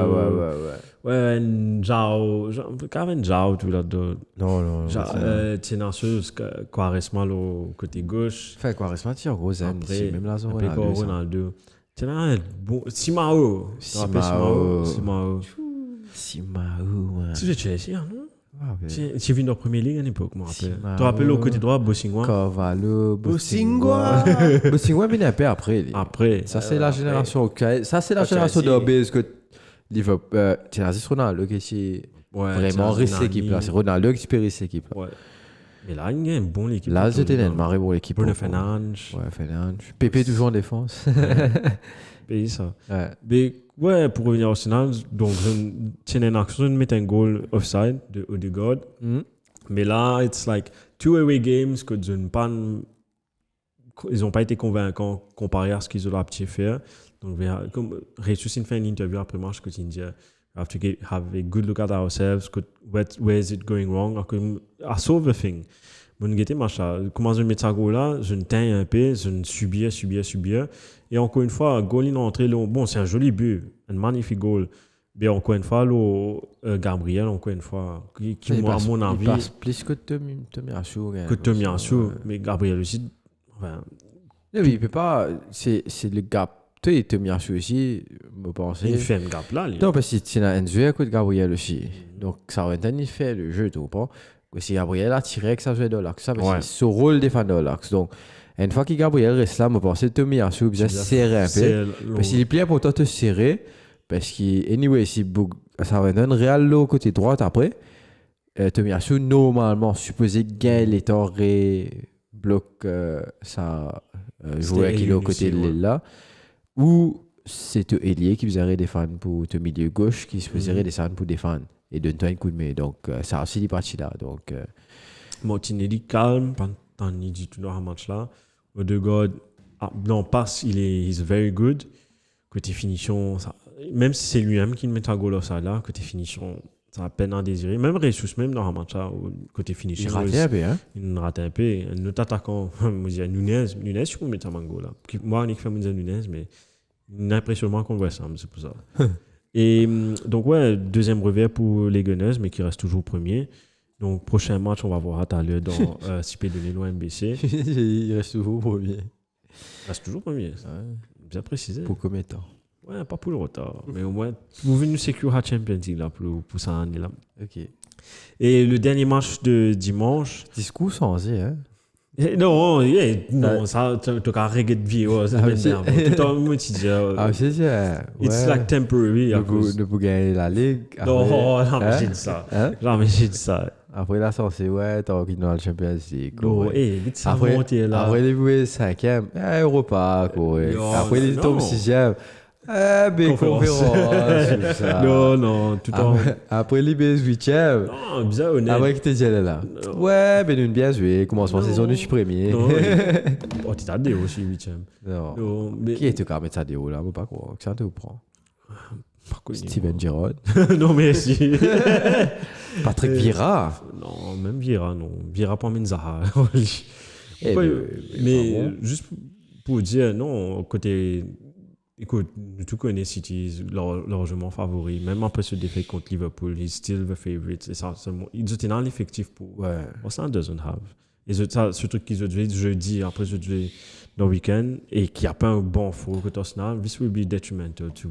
Ouais, Njao. Carmen Njao, tu l'as de. Non. Tu es chose, Quaresma, au côté gauche. Enfin, Quaresma, tu as gros aime. Même la zone Ronaldo. Tu as un bon. Simao. Tu veux ici, non? Tu es venu dans la première ligue à l'époque, je me rappelle. Tu te rappelles au côté droit, Bossingwa? Cavallo, Bossingwa, mais un peu après. Ça, c'est la génération. Ça, c'est la génération d'Obès que Liverpool. Tu as Ronaldo qui est vraiment resté l'équipe là. C'est Ronaldo qui peut rester l'équipe là. Mais là, il y a une bonne équipe. Là, c'était une marée pour l'équipe. Bruno Fernandes. Ouais, Fernandes. Pépé toujours en défense. Pépé, ça. Ouais. Mais pour revenir au Arsenal, donc, c'est une action de mettre un goal offside de Odegaard. Mais là, it's like 2 away games que ils n'ont pas été convaincants comparé à ce qu'ils ont pu faire. Donc, comme Ressus fait une interview après match que tu dis, we have to have a good look at ourselves. Where is it going wrong? I solve the thing. Mon guetté, machin. Comment je mets ça goal là? Je ne teins un peu, je ne subis. Et encore une fois, goal in entrée, bon, c'est un joli but, un magnifique goal. Mais encore une fois, Gabriel, qui moi, à mon avis. Il passe plus que Tomiyasu. Mais Gabriel aussi. Enfin, oui, il peut pas. C'est le gap. Tu sais, Tomiyasu aussi, me pense. Il fait un gap là. Non, parce que tu as un jeu à côté de Gabriel aussi. Donc, ça va être fait le jeu, tu vois. Si Gabriel a tiré que ça jouait de l'axe, ça, parce que c'est son rôle de défendre de l'axe. Donc, une fois que Gabriel reste là, je pense que Tomiyasu bien serré un peu. Parce qu'il est plus important de te serrer. Parce que, anyway, si ça va être un réel lot côté droit après, Tomiyasu, normalement, supposé gagner les torts et bloque ça joueur qui est au côté de l'aile là. Ou c'est Elie qui faisait défendre pour te milieu gauche, qui se faisait descendre pour défendre. Et donne-toi un coup de main. Donc, ça a aussi des parties là. Donc, Martinelli calme pendant il dit tout dans le match là. Odegaard, non, passe, il est very good. Côté finition, ça, même si c'est lui-même qui met un goal au ça là, côté finition, ça a peine à désirer. Même Ressus, même dans le match là, côté finition. Il ratait un peu, hein? Il ratait un peu. Notre attaquant, Nunez, je peux mettre un goal là. Moi, on fait Nunez, mais impressionnement qu'on voit ça, c'est pour ça. Et donc, ouais, deuxième revers pour les Gunners, mais qui reste toujours premier. Donc, prochain match, on va voir tout à l'heure dans CP de l'Élo MBC. Il reste toujours premier. Il reste toujours premier, ça. Ouais. Bien précisé. Pour combien de temps? Ouais, pas pour le retard. Mais au moins, vous venez nous sécuriser la Champions League là, pour ça année là. Ok. Et le dernier match de dimanche. Discours sans hein? Non, non, ça, tu as reggae de vie, ça m'énerve. Tout le temps, moi, tu dis, it's like temporary. Ne pas gagner la ligue. Non, jamais dit ça. Jamais dit ça. Après la sortie, ouais, t'as envie de le Champions League. Non, vite ça monter là. Après les jouer 5e, Europa, quoi. Après les tombes 6e. Conférence. Non, tout le temps. Après les 8e. Non, bizarre, honnête. Après que t'es déjà là. Ouais, ben une bien joué. Commencement saison, je suis premier. Oh, tu t'as des aussi 8e. Non. Qui est-tu qu'à mettre ça des hauts là? Pas quoi. Que ça te prend? Steven Gerrard. Non, mais si. Patrick Vieira. Non, même Vieira, non. Vieira pas Menzaha. Mais juste pour dire, non, côté. Écoute, tu connais City, largement favori. Même après ce défaite contre Liverpool, he's still the favorite. Et ça, ils étaient dans l'effectif pour. Ouais. Arsenal doesn't have. Et ce truc qu'ils ont joué jeudi, après ce joué dans le week-end, et qui n'a pas un bon four contre Arsenal, this will be detrimental to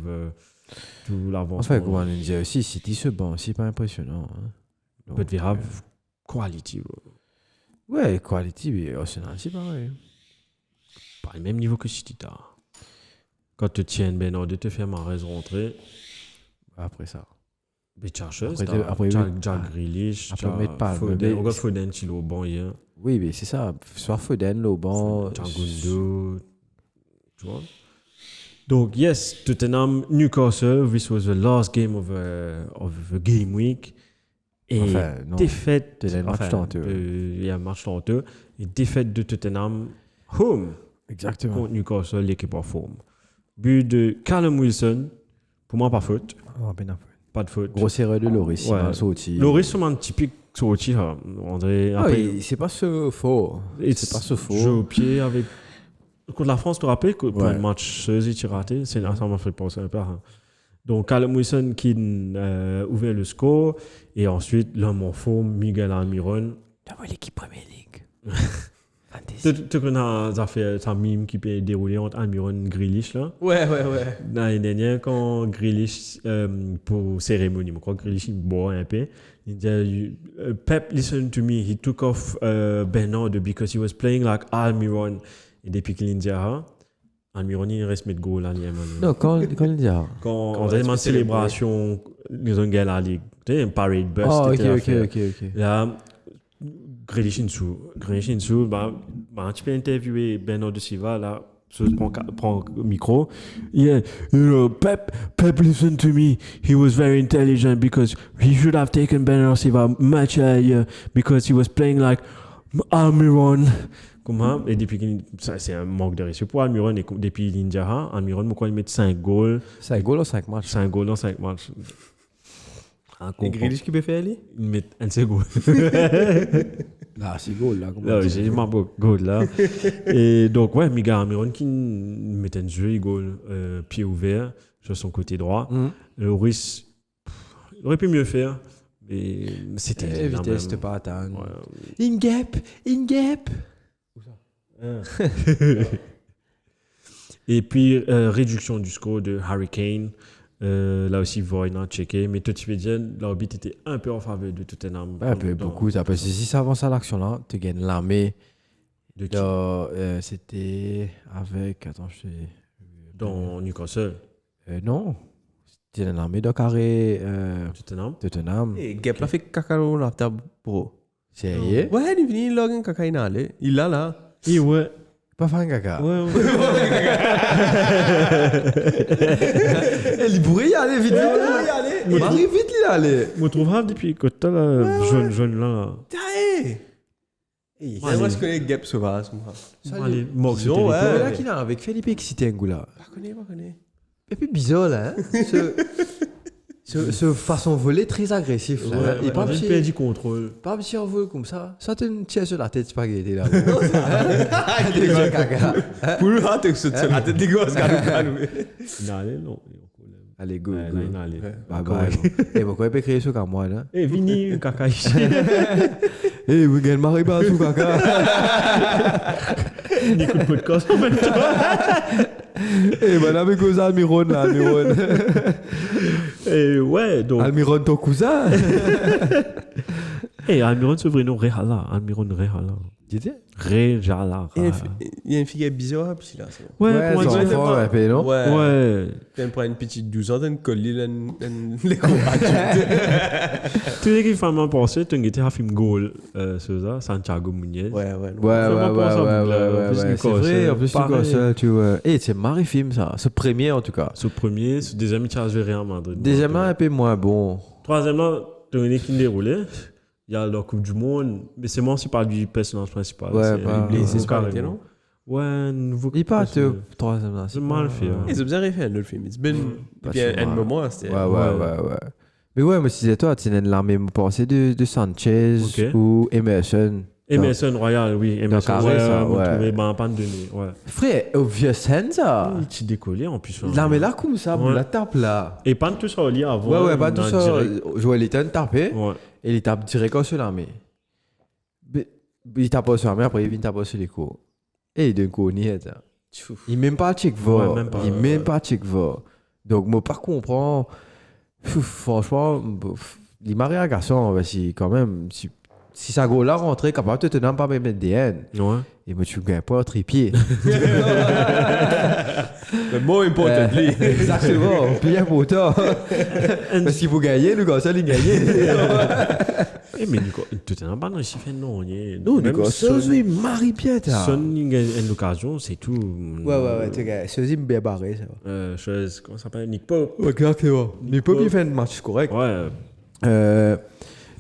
l'avancement. Enfin, comment on dit aussi, City se bat, c'est pas impressionnant. Hein. But we have quality. Ouais, quality, mais Arsenal, c'est pareil. Pas le même niveau que City, t'as. Quand tu tiens, ben non, de te faire ma raison rentrer. Après ça. Mais après, Jack Grealish, Foden, Foden, il est au banc hier. Oui, mais c'est ça. Soit Foden, au banc. Gundo. Tu vois? Donc, yes, Tottenham, Newcastle, this was the last game of the game week. Et défaite. Il y a un match tantôt. Et défaite de Tottenham, home. Exactement. Contre Newcastle, l'équipe en forme. But de Callum Wilson, pour moi, pas faute. Pas de faute. Grosse erreur de Loris. Ouais. Loris, c'est un typique sorti. André. C'est pas ce faux. C'est pas ce faux. Jeu au pied avec. Contre la France, tu te rappelles, pour un match, il a raté. Ça m'a fait penser un peu. Donc, Callum Wilson qui a ouvert le score. Et ensuite, l'homme en forme, Miguel Almiron. D'avoir l'équipe Premier League. Tu connais ça fait un mime qui peut dérouler entre Almiron et Grealish là. Ouais. L'année dernière, quand Grealish, pour cérémonie, je crois que Grealish boit un peu. Il dit Pep, listen to me. He took off Bernard because he was playing like Almiron. Et depuis qu'il dit Almiron, il reste mettre goal là. Non, quand il dit quand on a une célébration, ils ont gagné la ligue. Tu sais, un parade bus. Oh, ok. Là, Grealish Insou, tu peux interviewer Bernard de Silva, là, prend le micro. Yeah, Pep, listen to me. He was very intelligent because he should have taken Bernard Silva much earlier because he was playing like Almiron. Comment? Et depuis c'est un manque de respect pour Almiron. Et depuis l'India, Almiron, pourquoi il met 5 goals? 5 goals en 5 matchs. 5 goals en 5 matchs. Et Grealish qui peut faire lui? Il met un seul goal. Là, c'est goal là. J'ai ma goal là. Et donc, ouais, Miguel Almiron qui met un jeu, goal, pied ouvert sur son côté droit. Loris, il aurait pu mieux faire. Mais c'était. Vitesse, c'était pas attendre. Ouais. In gap. Où ça? Et puis, réduction du score de Harry Kane. Là aussi, Voyne a checké. Mais tout de suite, l'arbitre était un peu en faveur de Tottenham. Un peu, beaucoup. Parce que si ça avance à l'action-là, tu gagnes l'armée. De qui? C'était avec. Attends, je sais. Dans Newcastle? Non. C'était l'armée de carré. Tottenham. Et Gap l'a fait caca dans la table, bro. Sérieux? Ouais, il est venu, il a un caca inhalé. Il l'a là. Et ouais. Pas faire un caca. Ouais. Il pourrait y aller vite. Il arrive vite, il allait. Je me trouve rare depuis que tu as jeune là. Moi, je connais Gap Sauvage. Allez, moi, c'est là qu'il a avec Felipe Xitengoula. Je connais. Et puis bizarre là. Ce façon volée très agressif là. Ouais, il parle de du contrôle. Pas si on vole comme ça. Ça te tient sur la tête spaghetti là. Caca. Pour le hâte, sur la tête des gosses. Non. Allez, go. Bye bye. Et pourquoi il peut créer ce comme moi là? Eh, vini, caca ici. Eh, vous gagnez marie pas sous caca. On écoute podcast en même temps. Eh, madame, avec vos Almiron là, Almiron. Et ouais, donc. Almiron, ton cousin. Et Almiron Sovrino Rehala. Almiron Rehala. Dis-tu? Rehala. Il y a une fille qui est bizarre, puis là. Ouais, pour un enfant, un peu, non? Ouais. Tu prends une petite 12 ans, tu colles les cours. Tous les qui font penser, tu as été à film goal, c'est ça, Santiago Munez. Ouais. C'est vrai, en plus, tu vois ça, tu vois. Et c'est Marie-Film, ça. Ce premier, en tout cas. Ce premier, ce deuxième, tu as joué à Madrid. Deuxièmement, un peu moins bon. Troisièmement, tu as une équipe déroulée. Il y a la Coupe du Monde, mais c'est moi aussi par du personnage principal. Ouais, c'est Spaghetti, non? Ouais, nouveau. Il part au troisième là. C'est mal fait. Ils ont bien fait un autre film. It's been. Puis un moment, c'était. Ouais. Mais ouais, moi, si c'est toi, tu as l'armée, me pensais de Sanchez ou Emerson. Emerson Royal, oui. Emerson Royal, ouais. Ben, pas de données, ouais. Frère, au vieux scène, ça. Il t'y décollé en plus. L'armée là, comme ça, la tape là. Et pas tout ça au lit avant. Ouais, pas tout ça. Joël Eton tapé. Ouais. Et il tape direct sur l'armée. Il tape pas sur l'armée, après il vient taper sur les coups. Et d'un coup, il est ça. Il même pas check va. Il même pas check va. Donc, moi, par comprends. Franchement, il m'a réagi à ça, si quand même. Si ça go là rentrer, capable de te donner pas même DN. Ouais. Et moi, tu gagnes pas un trépied. Le mot important. Exactement. Puis important. Parce que si vous gagnez, le gars, ça, il gagne. Mais tu t'es pas dans fait non. Non, le gars, ça, il marie bien. Son, il a une occasion, c'est tout. Ouais, tu gagnes. Ça, il me bien barré, ça. Chose, comment ça s'appelle? Nick Pope. Ouais, exactement. Nick Pope, il fait un match correct. Ouais.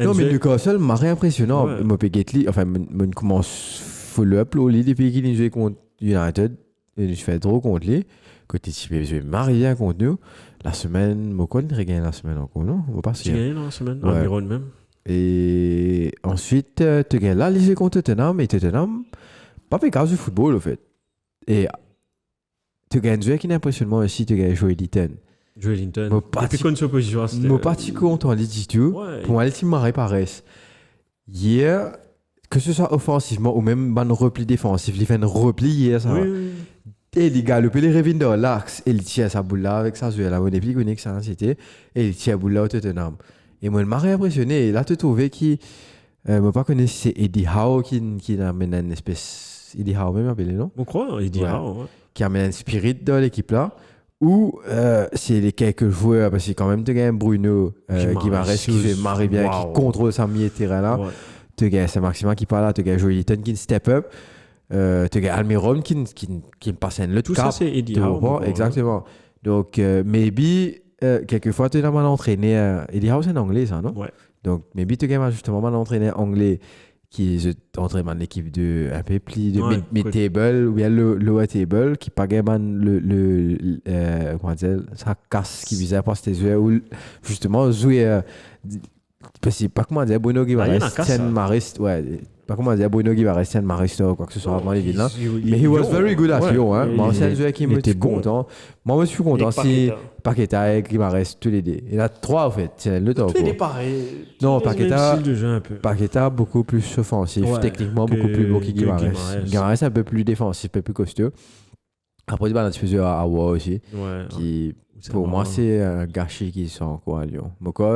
Non, mais Newcastle m'a réimpressionnant. Moi, Peguetli, enfin, je commence follow-up depuis qu'il joue contre United. Et je fais trop contre lui. Côté type, je vais marier bien contre nous. La semaine, je vais gagner la semaine encore, non? On va pas Tu gagnes la semaine, environ même. Et ensuite, tu gagnes là, les contre Tottenham. Et Tottenham, pas pécard du football, en fait. Et tu gagnes un jeu qui est impressionnant aussi, tu gagnes Joey Linton. Joelinton. Depuis qu'on se position, c'était. Moi, pas si content, les tout. Pour moi, les teams m'apparaissent. Hier, que ce soit offensivement ou même dans le repli défensif, il fait un repli hier, ça. Oui. Et il galope, il revient dans l'axe, et il tient sa boule là avec sa joueur là, on est plus connu que ça, c'était. Et il tient la boule là au Tottenham. Et moi, il m'a réimpressionné. Et là, tu trouvais qui. Moi, pas connais si c'est Eddie Howe qui amène une espèce. Eddie Howe, même appelé, non? On croit, Eddie Howe. Qui amène un spirit dans l'équipe là. Ou c'est les quelques joueurs, parce que quand même, tu gagnes Bruno, qui fait marrer bien, qui contrôle sa milieu de terrain là. Tu gagnes Saint-Maximin qui parle là, tu gagnes Joey Linton qui step up, tu gagnes Almiron qui passe un autre cap. Tout ça, c'est Eddie Howe. Exactement. Donc, maybe, quelquefois, tu es mal entraîné. Eddie Howe, c'est un anglais, ça, non? Ouais. Donc, maybe, tu gagnes justement mal entraîné anglais qui est entraînement de l'équipe de un peu plus de mid-table ou bien le lower table qui pas comment dire ça casse qui visait à passer tes yeux ou justement jouer parce que pas comment dire Bruno Guimaraes Tian Marist pas comment dire Bruno Guimaraes Tian Marist ou quoi que ce soit dans les villes là mais he was very good at Lyon hein moi c'est un joueur qui me content moi je suis content si Paqueta et Guimaraes tous les deux il y en a trois en fait c'est le top non Paqueta beaucoup plus offensif techniquement beaucoup plus beau que Guimaraes Guimaraes un peu plus défensif un peu plus costaud après il y a un petit peu à Awa aussi qui pour moi c'est un gâchis qui sont quoi à Lyon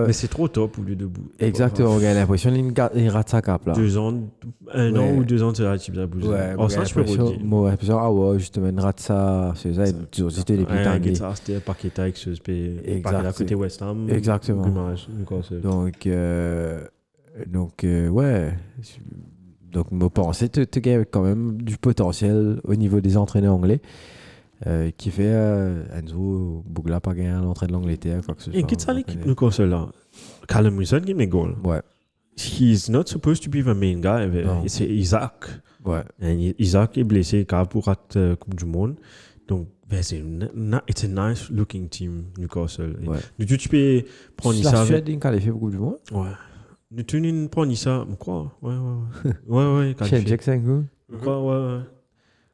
mais c'est trop top pour lui debout exactement on a l'impression qu'il rate sa cape là 2 ans 1 an ou 2 ans c'est la type de bouger ça je peux redire moi l'impression Awa justement il rate ça c'est ça c'était les plus tangés c'était Paqueta avec ce Paqueta à côté West Ham exactement donc ouais donc je pensais que tu gagnes quand même du potentiel au niveau des entraîneurs anglais qui fait Enzo Bougla pas gagné à l'entrée de l'Angleterre quoi que ce soit. Et quitte ça l'équipe Newcastle là Callum Wilson qui met goal. Ouais. He's not supposed to be the main guy. C'est Isaac. Ouais. Et Isaac est blessé car pour rater Coupe du Monde. Donc it's a nice looking team Newcastle. Ouais. Tu peux prendre ça. La Suède est qualifiée pour Coupe du Monde. Ouais. Tu peux prendre ça, je crois. Ouais. Qualifié. Ouais.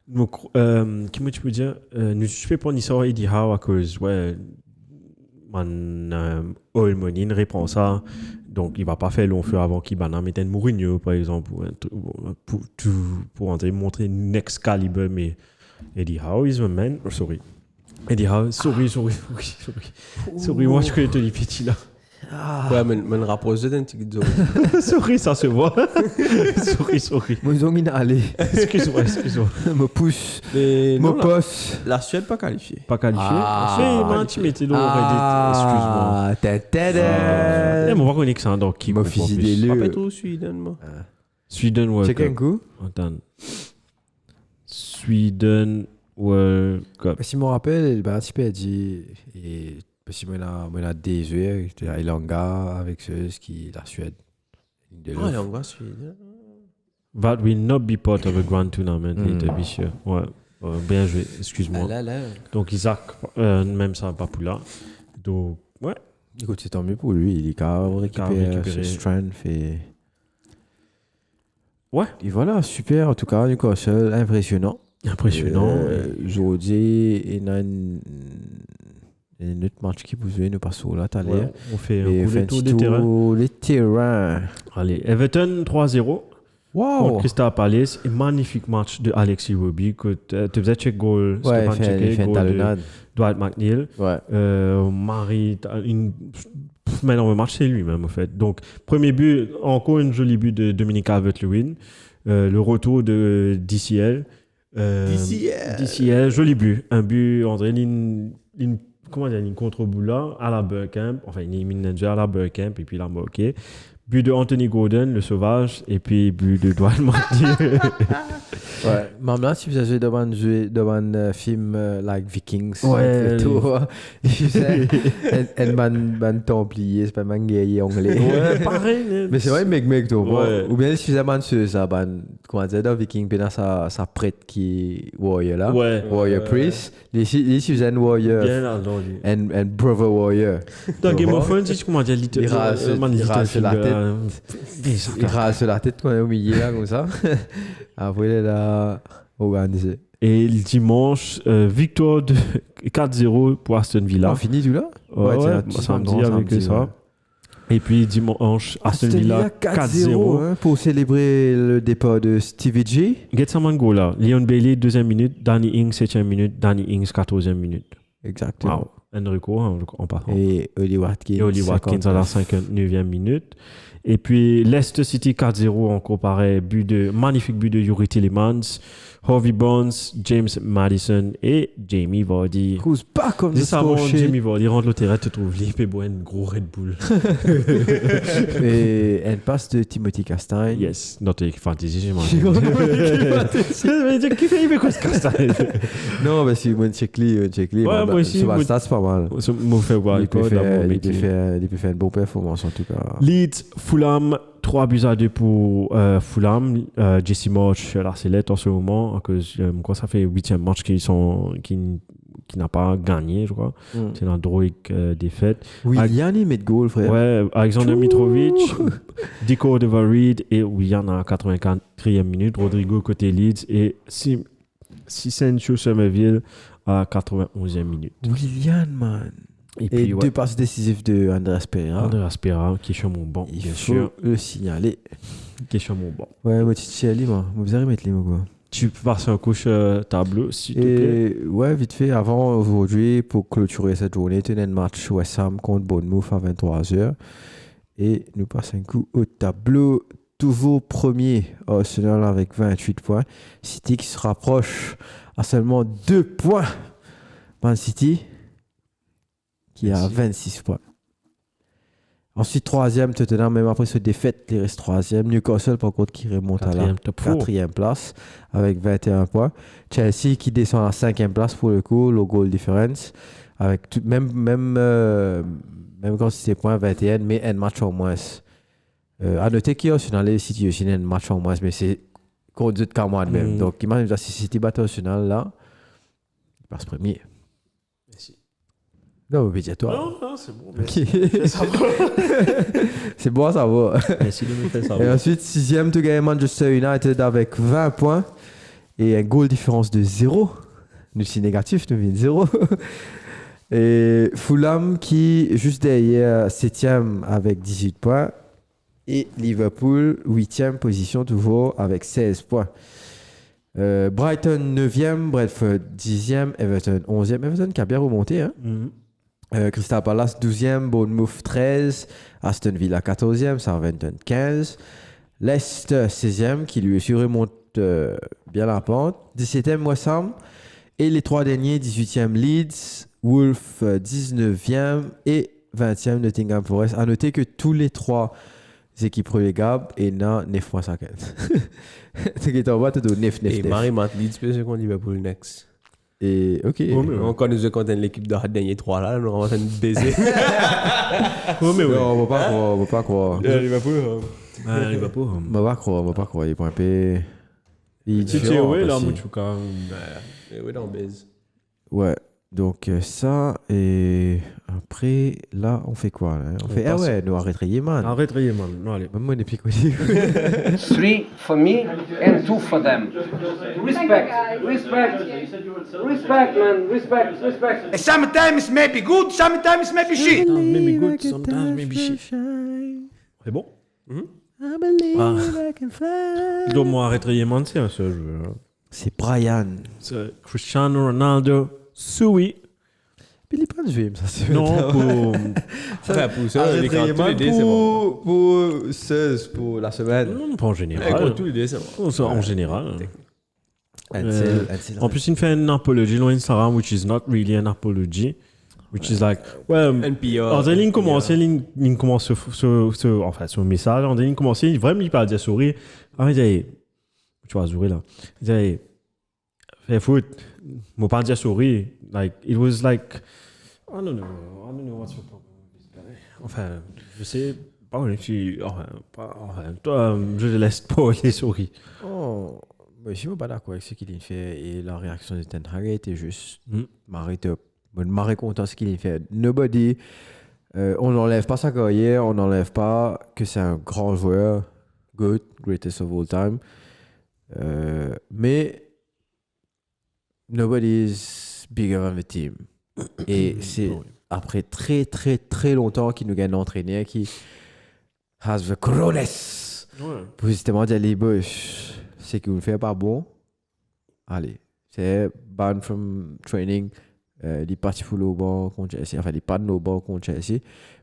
Donc, comment tu peux dire, nous je fais prendre ça Eddie Howe à cause, Oil Money ne répond ça, donc il va pas faire long feu avant qu'il banne un Mourinho par exemple, pour montrer next calibre, mais Eddie Howe is the man, sorry, Eddie Howe, sorry, moi je connais Tony Petit là. Ouais, mais me rapproche d'un petit peu. Sorry, ça se voit. Sorry. Moi, ils ont mis allé. Excuse-moi. Me pousse. Mais Me non, poste. la Suède pas qualifiée. Pas qualifié. Ah. Mais tu mettais le Reddit, excuse-moi. Ah, t'es. On va connaître ça dans qui. Moi, physique Pas des trop Sweden, moi. Sweden World Check un Cup. coup. Attends. Sweden World Cup. Si je me rappelle, ben, tu peux dire. Et si on a des jeux, il y a Ilanga avec ceux qui la Suède. Ah, Ilanga, Suède. That will not be part of a grand tournament later this year. Ouais. Bien joué, excuse-moi. Là. Donc Isaac, même ça, pas pour là. Donc, ouais. Écoute, c'est tant mieux pour lui. Il est capable de récupérer ses strength et. Ouais. Et voilà, super. En tout cas, Newcastle, impressionnant. Aujourd'hui, il y a un autre match qui vous jouer, nous passons là, t'as l'air. On fait un coup de tour de terrain. Les terrains. Allez, Everton 3-0. Wow! Contre Crystal Palace. Un magnifique match de Alexis Roby. Tu faisais check goal. Ouais, il fait un talonnade. Dwight McNeil. Ouais. Maintenant, le match, c'est lui-même, en fait. Donc, premier but, encore un joli but de Dominic Calvert-Lewin. Le retour de DCL. DCL, joli but. Un but, André, comment dire, une contre-boule là, à la Bergkamp. Enfin, il est à la Bergkamp, et puis il a marqué. But de Anthony Gordon, le sauvage, et puis but de Dwight McNeil. Ouais. Même là, si vous avez devant un film like Vikings, ouais, il faisait un templier, c'est pas un guerrier anglais. Ouais, pareil. Mais c'est vrai, mec, toi. Ouais. Ou bien si vous avez ça, comment dire, dans Viking, bien sa prêtre qui est warrior là. Ouais. Warrior priest. Si vous avez un warrior. Bien là, un brother warrior. Dans Game of Thrones, tu comment dire, il rase la tête. Il rase la tête quand on est au milieu là, comme ça. Après, il est là, organisé. Et le dimanche, victoire de 4-0 pour Aston Villa. On finit tout là? Ouais, samedi avec ça. Ouais. Et puis dimanche, Aston Villa 4-0. Hein, pour célébrer le départ de Stevie G. Getsaman goal là. Leon Bailey, 2e minute. Danny Ings, 7e minute. Danny Ings, 14e minute. Exactement. Wow. Enrico, en passant. Et Oli Watkins à la 59e minute. Et puis Leicester City 4-0, encore pareil. Magnifique but de Yuri Tillemans, Harvey Barnes, James Maddison et Jamie Vardy. Cause pas comme ça. Jamie Vardy rentre le terrain, te trouve libre et boit une gros Red Bull. Et elle passe de Timothy Castagne. Yes, notre fantasy, j'imagine. Qui fait quoi ce Castagne? Non, mais si moi check-li. Ouais, moi aussi. Ça, c'est pas mal. Il peut faire une bonne performance en tout cas. Leeds, Fulham, 3-2 pour Fulham. Jesse March, la sellette en ce moment, à cause, ça fait 8e match qui n'a pas gagné, je crois. C'est une droïque défaite. Willian, il met de goal, frère. Ouais, Alexander Mitrovic, Dico Devarid et Willian à la 84e minute. Rodrigo côté Leeds et Sisencio Somerville à la 91e minute. Willian, man. Et puis, deux passes décisives de Andreas Pereira. Andreas Pereira, qui est sur mon banc, bien sûr. Le signaler. Qui est sur mon banc. Ouais, moi, tu sais, moi. Vous allez mettre les mots, quoi. Tu peux passer un couche tableau, s'il te plaît. Ouais, vite fait. Avant, aujourd'hui, pour clôturer cette journée, tu as un match West Ham contre Bournemouth à 23h. Et nous passons un coup au tableau. Toujours premier, Arsenal avec 28 points. City qui se rapproche à seulement 2 points. Man City qui a 26 points. Ensuite, 3e, Tottenham, même après cette défaite, il reste 3e. Newcastle, par contre, qui remonte à la 4e place avec 21 points. Chelsea qui descend à la 5e place pour le coup, le goal difference. Avec tout, même quand c'est points 21, mais un match en moins. À noter qu'il y a Arsenal City aussi un match en moins, mais c'est contre d'autres qu'à moi même. Donc, imagine si City bat Arsenal là, il passe premier. Non, mais dis-toi. Non, c'est bon. C'est bon à savoir. Merci de me faire savoir. Et ensuite, 6e, tu gagnes Manchester United avec 20 points et un goal différence de 0. Nous, c'est négatif, nous vient de 0. Et Fulham qui, juste derrière, 7e avec 18 points. Et Liverpool, 8e position toujours avec 16 points. Brighton, 9e. Brentford, 10e. Everton, 11e. Everton qui a bien remonté, hein. Crystal Palace 12e, Bournemouth 13, Aston Villa 14e, Southampton 15, Leicester 16e qui lui aussi remonte bien la pente, 17e West Ham et les 3 derniers 18e Leeds, Wolves 19e et 20e Nottingham Forest. À noter que tous les 3 équipes relégables et dans 9.50. Ce qui est en bas, tu dois 9. Et Marie-Mat Leeds, c'est qu'on Liverpool next. Et ok. Quand nous avons l'équipe de la dernière 3 là, nous avons en train de baiser. Non, on va pas croire. Liverpool. On va pas croire. Il est un peu. Il est différent. Oui, là, Mouchouka. Oui, dans baise. Ouais. Donc ça, et après, là, on fait quoi là? On fait, ah ouais, nous arrêtons Yeman. Arrêtons Yeman, non allez. Même moi, on est picoté. 3 for me and 2 for them. Respect, man, respect. Sometimes may be good, sometimes may be shit. Maybe good, sometimes maybe shit. C'est bon? I can fly. Donc moi, arrêter Yeman, c'est un seul jeu. C'est Brian. C'est Cristiano Ronaldo. Soui. Il n'est pas de jouer, ça c'est non, pour. Ça, pour ça, les cartes, tous les dés, c'est bon. Pour 16, pour la semaine. Non, pas en général. Tous les dés, c'est bon. En général. En En plus, il fait une apology sur Instagram, which is not really an apology. Which is like, well, en ligne commence, enfin, sur message, en ligne commence, vraiment, il parle de souris. Ah, il dit, tu vas sourire là. Il dit, fais foot. Mon pas dire souris. Like, it was like, I don't know what's your problem with this guy. Enfin, je sais pas, toi, je te laisse pas les souris. Oh, mais je suis pas d'accord avec ce qu'il a fait et la réaction de Ten Hag était juste marrer content ce qu'il a fait. Nobody, on n'enlève pas sa carrière, on n'enlève pas que c'est un grand joueur, good, greatest of all time, mais nobody is bigger than the team. Et c'est après très très très longtemps qu'il nous gagne l'entraîneur qui has the cojones pour justement dire les boys, c'est qu'il ne fait pas bon. Allez, c'est ban from training. Il est parti pour le banc contre Chelsea. Enfin, il n'est pas de nos bancs contre Chelsea.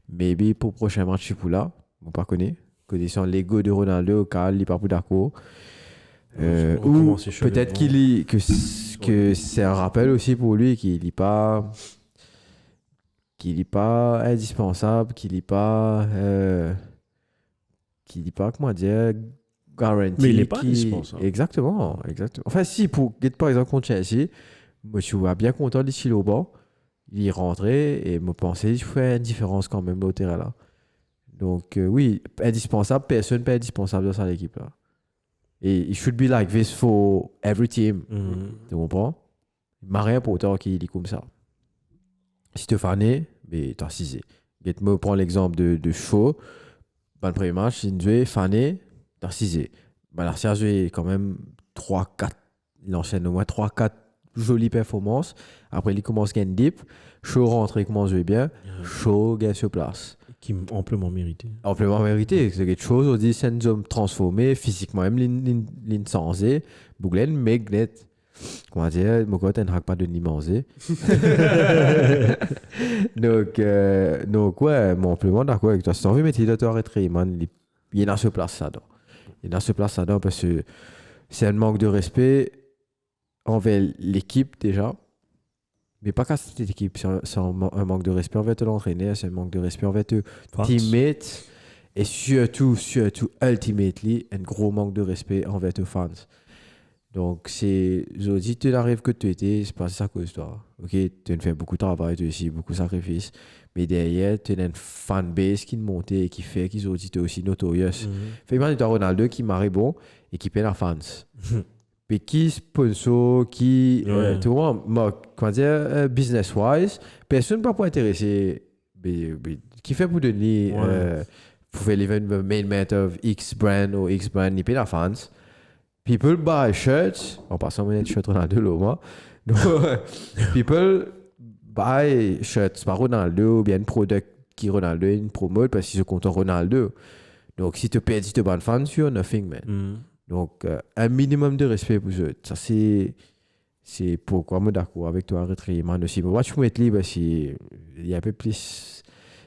Maybe pour le prochain match, je suis pour là. On ne pas connaît. Condition l'ego de Ronaldo, car il n'est pas pour d'accord. Ou peut-être que c'est un rappel aussi pour lui qu'il n'est pas indispensable, qu'il n'est pas comment dire guarantee. Mais il n'est pas indispensable. Exactement. Enfin, si pour par exemple contre Chelsea, moi je suis bien content d'ici au banc. Il est rentré et me pensais je fais une différence quand même au terrain là. Donc oui, indispensable, personne n'est indispensable dans cette équipe là. Et it should be like this for every team. Tu comprends? Il m'a rien pour autant qu'il dit comme ça. Si tu fais mais tu as cisé. Je prends l'exemple de Shaw. Dans le premier match, il jouait Fané, tu as cisé. L'arcia a joué quand même 3-4. Il enchaîne au moins 3-4 jolies performances. Après, il commence à gagner deep. Shaw rentre, il commence à jouer bien. Shaw gagne sur place. Qui amplement mérité. Amplement mérité. C'est quelque chose, on dit, c'est un homme transformé physiquement, même l'insensé. Bouglen, Megnet. Comment dire, mon côté, n'a pas de l'immenser. donc, ouais, mon amplement d'accord avec toi. Si tu as envie de mettre le arrêter, man, il est dans ce place là-dedans. Il est dans ce place là-dedans parce que c'est un manque de respect envers l'équipe déjà. Mais pas qu'à cette équipe, c'est un manque de respect envers l'entraîneur, c'est un manque de respect envers tes teammates et surtout, ultimately, un gros manque de respect envers tes fans. Donc, je dis, tu n'arrives que tu étais, c'est pas ça cause toi. Ok, tu as fait beaucoup de travail, tu as aussi beaucoup de sacrifices, mais derrière, tu as une fanbase qui monte et qui fait qu'ils ont dit, tu es aussi notorious. Fais-moi, tu as Ronaldo qui marre bon et qui paie la fans. Puis qui sponsor, qui tout le monde, comment dire, business-wise, personne ne peut pas intéresser. Qui fait pour donner, pour faire l'event main event of X brand ou X brand, il paye la fans. People buy shirts, en passant mon shirt Ronaldo là, moi. Donc, people buy shirts par Ronaldo ou bien un product qui Ronaldo une promote parce qu'ils se comptent Ronaldo. Donc si tu payes, si tu ban fans, you're nothing, man. Donc, un minimum de respect pour eux. Ça, c'est c'est pourquoi je suis d'accord avec toi, Retrieman aussi. Moi, je peux mettre libre si il y a un peu plus.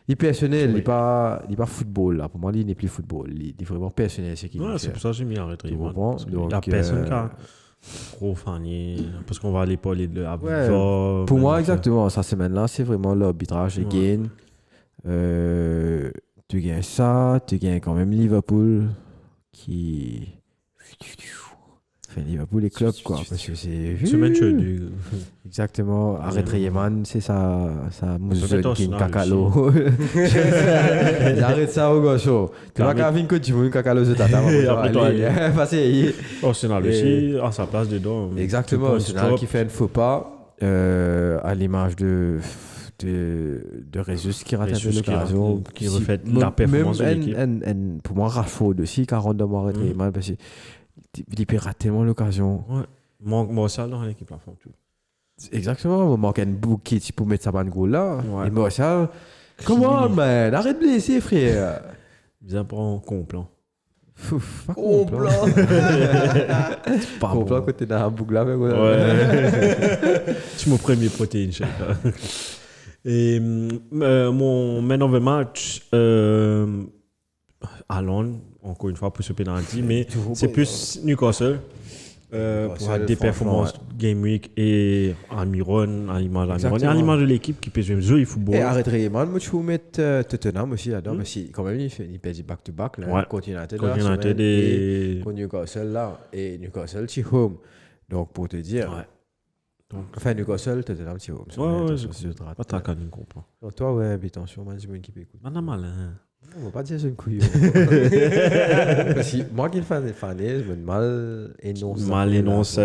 Il est personnel, il n'est pas football. Là. Pour moi, il n'est plus football. Il est vraiment personnel. C'est pour ça que j'ai mis un Retrieman. Il n'y a Donc, personne qui a trop fané. Parce qu'on va aller parler de pour moi, exactement. Cette semaine-là, c'est vraiment l'arbitrage et gain. Tu gagnes ça, tu gagnes quand même Liverpool qui. Enfin, Liverpool les clubs quoi parce que c'est semaine du exactement arrête Riemann c'est ça Mouzoud qui est Kakalo j'arrête ça au gauche tu vas qu'à venir que tu veux Kakalo c'est tata passer Arsenal aussi à sa place dedans exactement Arsenal qui fait un faux pas à l'image de Résus qui rate un peu l'occasion qui refait la performance de l'équipe pour moi Rashford aussi 40 de moi arrête Riemann parce que il rate tellement l'occasion. Ouais. Martial dans l'équipe, là, font tout. Exactement. Il manque un bouquet pour mettre sa bande goal là. Ouais. Et Martial, comment, man? Arrête de blesser, frère. Bien prend complant. Pas complant. Complant quand t'es dans un boucle là. Ouais. Tu m'as premier protéine, je sais pas. Et mon man of the match, Haaland, encore une fois pour ce penalty, mais c'est plus Newcastle pour des performances Game Week et à l'image de l'équipe qui peut jouer jeu et football. Et arrête Riemann, moi je vais mettre Tottenham aussi là-dedans, mais si quand même il perd back-to-back, contre United et contre Newcastle là, et Newcastle c'est home. Donc pour te dire, enfin Newcastle, Tottenham c'est home. Ouais, je pas ta canne, comprends. Toi, ouais, mais attention, moi je veux une équipe écoute. Pas mal, hein. On va pas dire c'est une couille. Parce que moi qui le fan je me mal énonce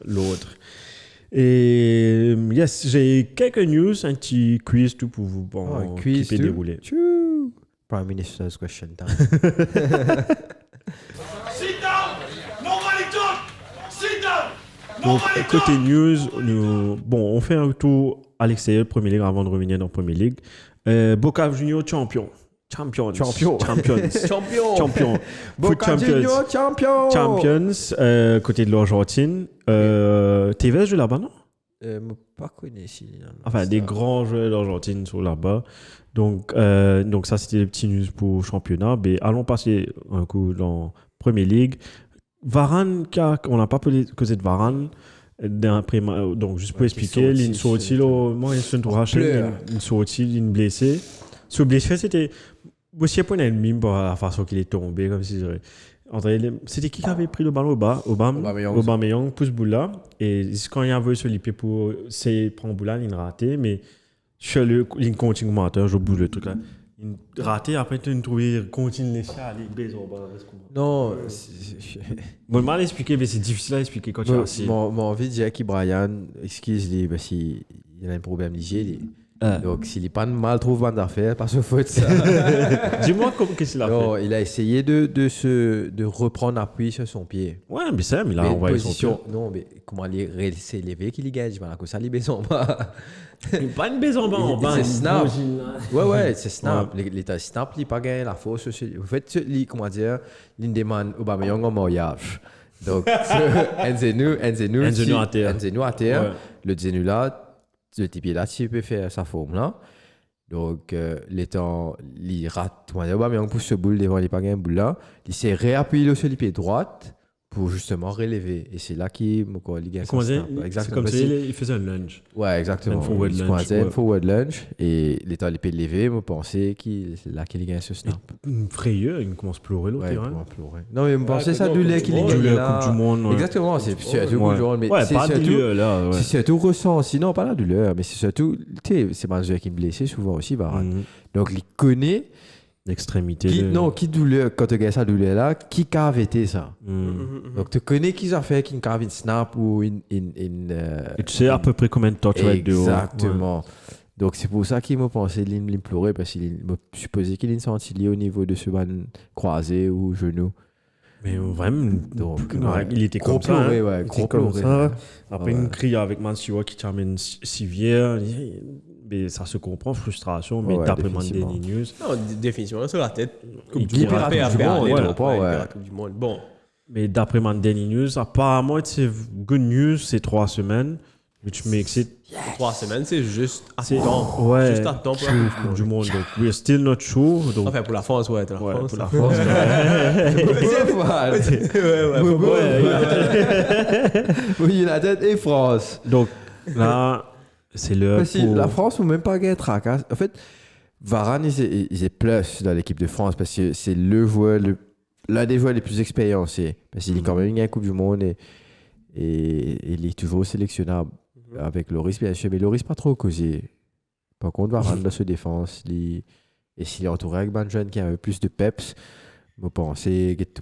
l'autre. Et yes, j'ai quelques news, un petit quiz tout pour vous qui peut dérouler. Prime Minister's question time. Sit down! Nobody talk! Sit down! Donc, côté news, on fait un tour à l'extérieur de Premier League avant de revenir dans Premier League. Boca Junior champion. Boca Junior Champions, côté de l'Argentine. Tevez joue là-bas, non? Pas connu ici. Enfin, des grands joueurs d'Argentine sont là-bas. Donc ça, c'était les petits news pour championnat. Mais allons passer un coup dans Premier League. Varane, on n'a pas causé de Varane. Donc, juste pour expliquer, il sorti moi, il se racheté, il sorti, il blessé. Ce blessé, c'était aussi pour un ennemi pour la façon qu'il est tombé, comme si c'était qui avait pris le ballon au bas, Aubameyang pousse boula et quand il a envoyé ce lipé pour prendre boula, il a raté, mais sur le ligne continue moteur, je bouge le truc là. Il raté après tu trouves continue les chats, les baiser au bas. Non, bon mal expliquer mais c'est difficile à expliquer quand tu as assis. Mon envie de dire que Brian excuse-lui parce qu'il y a un problème léger. Donc s'il n'est pas mal trouve bonne affaire pas sa faute ça. Dis-moi qu'est-ce qu'il a fait. Non, il a essayé de reprendre appui sur son pied. Ouais, mais ça, mais il a envoyé son pied. Non, mais comment il s'est levé qu'il gagne, voilà, que ça il baisse en bas. Pas une baisse en bas, c'est snap. Ouais, c'est snap. L'état snap, il n'a pas gagné la force. En fait, comment dire, il demande Aubameyang en mariage. Donc, Enzenu à terre. Le Zenu là, le type là, tu peux faire sa forme là. Donc, l'étant, il rate. Aubameyang pousse ce boule devant, il n'a pas gagné un boule là. Il s'est réappuyé sur le pied droite pour justement relever. Et c'est là qu'il gagne son snap. C'est comme si il faisait un lunge. Ouais, exactement. Un forward lunge. Et l'état, il peut lever, je pensais c'est là qu'il gagne ce snap. Une frayeur, il commence à pleurer l'autre. Ouais, non, mais je pensais ça douleur qu'il gagne là. Coupe du monde. Exactement, c'est surtout le genre. Mais c'est pas surtout, douleur là. C'est surtout ressenti. Non, pas la douleur, mais c'est surtout, c'est un joueur qui me blessait souvent aussi, Varane. Donc, il connaît l'extrémité. Qui douleur, quand tu gagnes ça douleur là, qui a arrêté ça. Donc tu connais qui a fait qui a une snap ou une et tu sais à peu près combien de temps tu vas être dehors. Exactement. Ouais. Donc c'est pour ça qu'il m'a pensé qu'il pleurait parce qu'il m'a supposé qu'il est senti lié au niveau de ce ban croisé ou genou. Mais vraiment, donc, il était gros comme ça. Gros comme ça. Après une crie avec Mansiwa qui t'amène Sivière. Mais ça se comprend, frustration, mais t'as vraiment des news. Non, définitivement, sur la tête. Coupe du monde. Bon. Mais d'après mon dernier news, apparemment, c'est good news ces 3 semaines, which makes it. 3 semaines, c'est juste à C'est temps. ouais, Juste à temps pour pour la Coupe du Monde. Donc, we're still not sure. Donc, Enfin, pour la France, ouais. pour la France. United et France. Donc, là, c'est le. Parce que la France ou même pas gagner tracasse. En fait, Varane, il est plus dans l'équipe de France parce que c'est l'un des joueurs les plus expérimentés. Parce qu'il est quand même gagné la Coupe du Monde et il est toujours sélectionnable avec Loris, bien sûr. Mais Loris, pas trop causé. Par contre, Varane dans sa défense, et s'il est entouré avec un jeune qui a un peu plus de peps, je pense,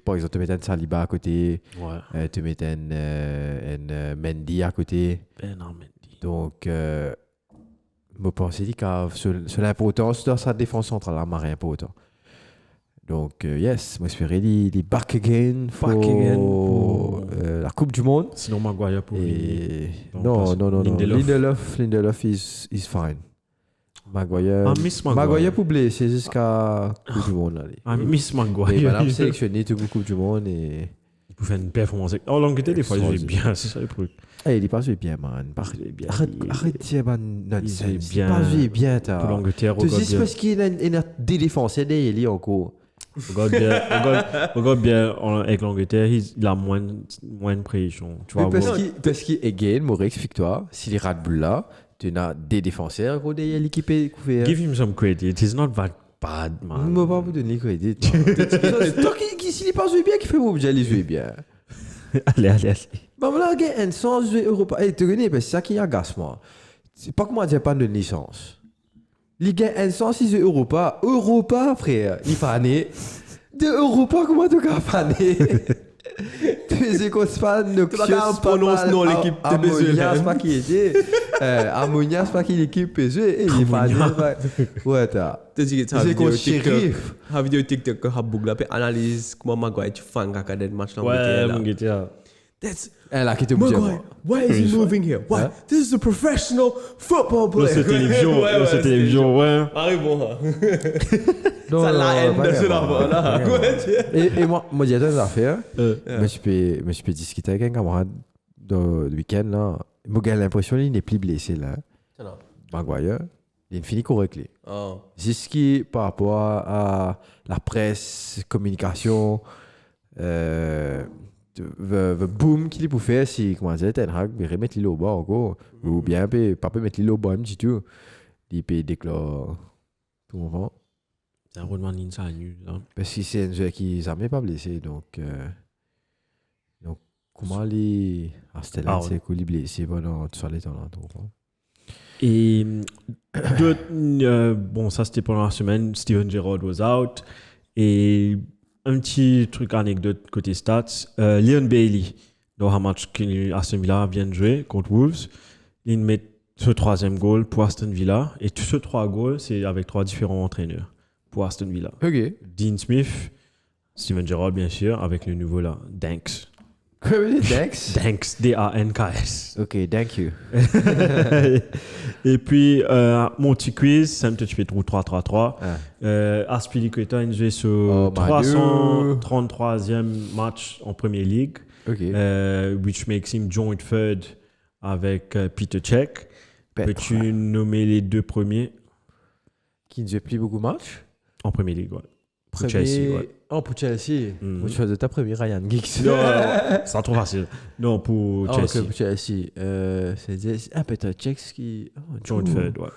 par exemple, te mettre un Saliba à côté, te mettre un Mendy à côté. Donc, je pense que l'importance de sa défense centrale est rien important. Donc, yes, moi j'espère qu'il est back again pour la Coupe du Monde. Sinon, Maguire pour Non. Lindelof is fine. Maguire pour blesser jusqu'à Coupe du Monde. Miss Maguire. Il va sélectionner toute la Coupe du Monde et. Il peut faire une performance. En Angleterre, des fois, il joue bien, c'est ça le truc. Il pas joué bien, man. Arrête, c'est bien. Pas joué bien, t'as. Pour l'Angleterre, tu sais, c'est parce qu'il a des défenseurs derrière lui encore. Regarde bien avec l'Angleterre, il a moins de pression. Parce qu'again, moi, explique-toi, si les Red Bull là, tu as des défenseurs derrière l'équipe couverte. Give him some credit. It's not that bad, man. Je ne vais pas vous donner crédit. Tant qu'il n'est pas joué bien, qu'il fait mon objet, il joue bien. Allez. Bon, là, il y a un sens de Europa. Et tu connais, c'est ça qui agace moi. C'est pas que moi, je n'ai pas de licence. Il y a un sens, il joue Europa. Europa, frère. Il fait année. De Europa, comment tu as fait année? Tu sais qu'on se fait Noxious, tu prononces non l'équipe de Ammonia, c'est pas qui était. Ammonia, c'est pas qui l'équipe PG. Et il fait année. Ouais, t'as. Tu sais qu'on shérif. La vidéo TikTok que Habougla peut analyse comment Maguire tu fais un gars match là. Ouais, mon gars. That's là qui te Maguire. Why is he moving here? Why? This is a professional football player. Cette télévision, ouais. Arrivons. Ça la haine de ce là. Et moi, j'ai deux affaires. Je peux discuter avec un camarade le week-end là. Moi, j'ai l'impression qu'il n'est plus blessé là. Maguire, il est fini correct. Jusqu'à par rapport à la presse, communication, le boom qu'il peut faire si, comment dire, Ten Hag, il remet l'île au bas encore. Ou bien, pas mettre l'île au bas un petit peu. Il peut déclarer tout le monde. C'est un Rodman inside news. Parce que c'est un jeu qui n'est jamais pas blessé. Donc comment les. C'était là, c'est qu'il est blessé pendant tout les temps là. Et bon, ça c'était pendant la semaine. Steven Gerrard was out. Et un petit truc anecdote côté stats. Leon Bailey, dans un match qu'Aston Villa vient de jouer contre Wolves, il met ce 3e goal pour Aston Villa. Et tous ces 3 goals, c'est avec 3 différents entraîneurs pour Aston Villa. Ok. Dean Smith, Steven Gerrard, bien sûr, avec le nouveau là, Danks. Danks? Danks, D-A-N-K-S. Ok, thank you. Et puis, mon petit quiz, ça me te fait 3-3-3. Aspilicueta, il joue sur 333e match en Premier League, which makes him joint third avec Peter Cech. Peux-tu nommer les 2 premiers? Qui ne joue plus beaucoup de matchs? En Premier League, ouais. Pour Chelsea, ouais. Oh, pour Chelsea. Moi, je choisis ta première, Ryan Giggs. Non, c'est trop facile. Non, pour Chelsea. Ok, pour Chelsea. C'est Peter Cech qui. Joint third, ouais.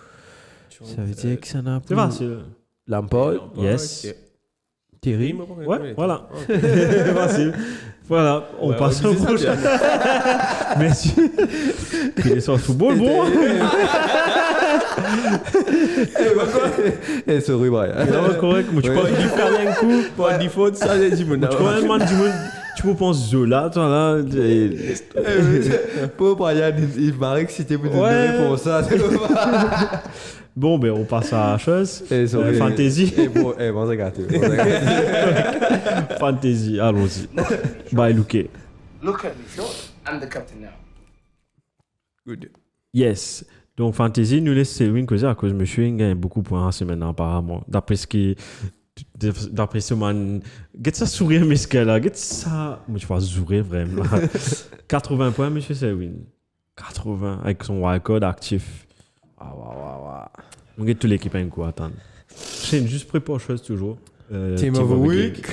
Ça veut dire que ça n'a pas. C'est facile. Lampard. Yes. Thierry. Ouais, voilà. Facile. Voilà, on passe au prochain. Merci. Il est sur le football, bon. Et sorry, Brian. Non, correct. Mais tu peux faire un coup. Par défaut, ça, j'ai dit, tu peux penser Zola, toi là. Pour Brian, il m'a excité pour donner une réponse à ça. Bon, ben on passe à la chose. Fantasy. Bon, regarde. Fantasy, allons-y. Bye, Luke. Look at me. No, I'm the captain now. Good. Yes. Donc, Fantasy, nous laisse Selwyn causer à cause de monsieur, il gagne beaucoup de points en semaine apparemment. D'après ce qui. d'après ce man, get ça sourire, mais ce qu'elle a, get ça. Moi, je vois sourire vraiment. 80 points, monsieur Selwyn. 80 avec son wildcard actif. On get toute l'équipe un coup, attends. C'est juste préparé chose toujours. Team of the week.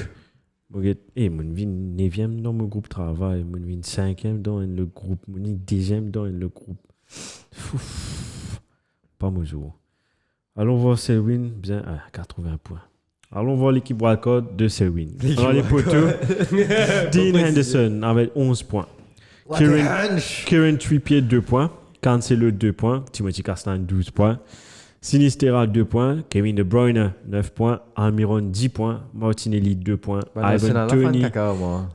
Mon vie 9e dans mon groupe travail, mon vie 5e dans le groupe, mon vie 10e dans le groupe. Pas mon jour. Allons voir Selwyn, bien 80 points. Allons voir l'équipe wildcard de Selwyn. Alors les poteaux, Dean Henderson avec 11 points. Kieran Trippier 2 points. Cancelo 2 points. Timothy Castagne 12 points. Sinistera 2 points. Kevin De Bruyne 9 points. Almiron 10 points. Martinelli 2 points. Ivan Toney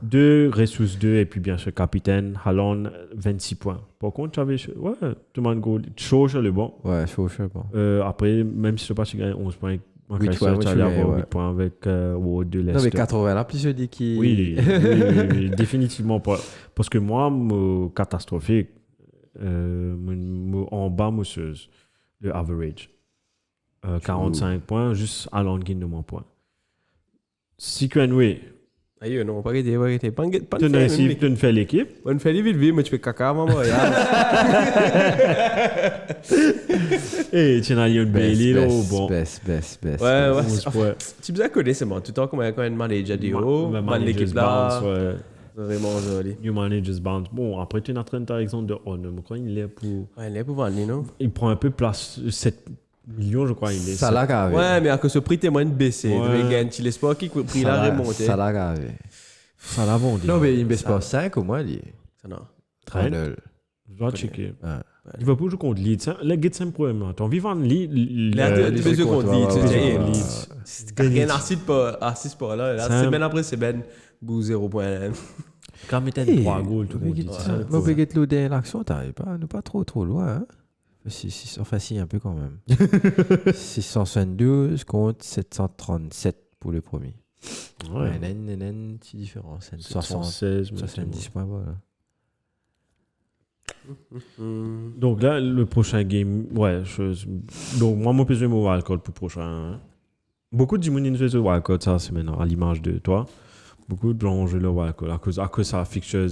2. Ressus 2. Et puis bien sûr, capitaine Haaland 26 points. Par contre, j'avais. Ouais, tout le monde go. Chaud, c'est le bon. Ouais, chaud, bon. Après, même si je ne sais pas si tu gagnes 11 points. 8 points, tu allais avoir 8 points avec Ward de Leicester. Non, mais 80, là, plus je dis qu'il. Oui, définitivement pas. Parce que moi, catastrophique, en bas, mousseuse, le average. 45 points, juste à l'anguille de mon point. Si tu as noué. Aïe, non, pas arrêter. Pas tu ne fais l'équipe. On fait les villes, mais tu fais caca, maman. Et tu as une belle bon. Best. Ouais. Tu me connais, c'est bon. Tout le temps, comme un manager de haut, l'équipe là. Vraiment joli. New Managers Bounce. Bon, après, tu es en train de exemple de Honor. Je crois qu'il est pour. Ouais, il est pour vendre, non? Il prend un peu place, 7 millions, je crois. Il est. Ça l'a gavé. Ouais, mais à cause ce prix, t'es moins de baisser. Tu laisses pas qui prix l'a remonté. Ça l'a gavé. Ça l'a vendu. Non, mais il ne baisse pas 5 au moins, il. Ça non. Très bien. Je dois checker. Liverpool joue contre Leeds. Les gars, c'est un problème. Ton vivant Leeds. Tu joues contre Leeds. C'est rien assis pas là. Semaine après semaine, bout 0 points. Quand tu as 3 goals, tout le monde dit ça. Moi, je vais l'auder l'action, t'arrives pas trop loin. Enfin, si, un peu quand même. 672 contre 737 pour le premier. Ouais. Il y a une petite différence. 76, 70 points, voilà. Donc là, le prochain game, donc moi, mon PG, mon wildcard pour le prochain. Hein. Beaucoup de gens qui jouent le wildcard, ça, c'est maintenant à l'image de toi. Beaucoup de gens jouent le wildcard à cause ça, Fixtures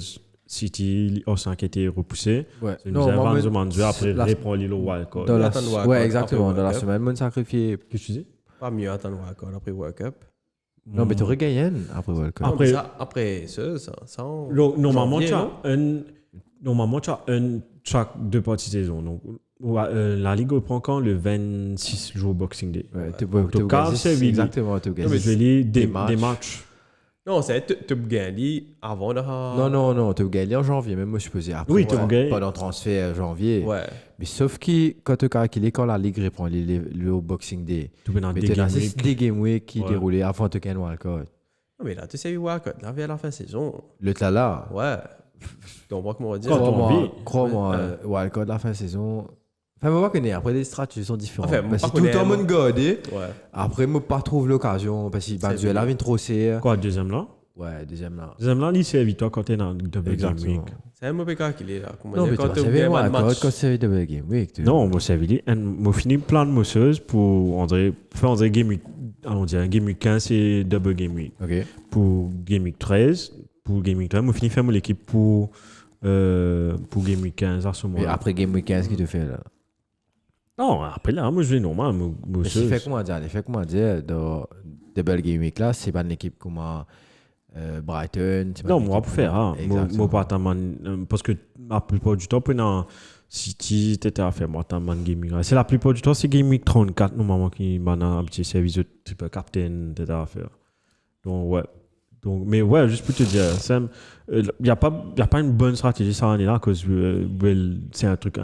City, Ossan qui a été repoussé. Ouais. C'est une après, reprend le wildcard. Ouais, exactement. Dans la semaine, mon sacrifié. Qu'est-ce que tu dis? Pas mieux attendre le wildcard après World Cup. Non, mais tu aurais gagné après World Cup. Après ça. Normalement, tu as chaque 2 parties saison. Donc, la Ligue reprend quand le 26 jours Boxing Day. Ouais, exactement. Tu as gagné des matchs. Non, c'est tu as gagné avant de. Non, tu as gagné en janvier. Même moi, je faisais après. Oui, tu as gagné. Pendant le transfert janvier. Ouais. Mais sauf que quand tu as calculé, quand la Ligue reprend le Boxing Day, tu as des Game Week qui déroulaient avant de gagner le wildcard. Non, mais là, tu sais, le wildcard, là, vers la fin de saison. Le là. Ouais. Donc, moi, comment on va dire? Crois-moi, wildcard, la fin de saison. Enfin, moi, je connais. Après, les stratégies sont différentes. Enfin, parce que tout le temps, mon gardé. Ouais. Après, moi, pas trouve l'occasion. Parce que Banzuela vient trop serré. Quoi, deuxième là? Ouais, deuxième là. Deuxième là, c'est victoire quand tu es dans le double game week. C'est un mauvais cas qu'il est là. Non, mais quand tu es double game week. Non, moi, c'est évident. Moi, fini plein de mosseuses pour faire un game week. On dit un game week 15, c'est double game week. OK. Pour game week 13, moi, fini faire mon équipe pour game week 15 à ce moment-là. Et après game week 15, qu'est-ce que tu fais là? Non, après là, moi, je vais normal. Il fait comment dire, dans double game week là, c'est pas une équipe comme Brighton. Non, moi, pour faire, moi, pas parce que la plupart du temps, pendant City, tu étais à faire, moi, t'as man game week. C'est la plupart du temps, c'est game week 34, normalement, qui m'a un petit service de type captain, tu étais à faire. Donc, ouais. Mais ouais, juste pour te dire, Sam, il n'y a pas une bonne stratégie cette année-là, parce que c'est un truc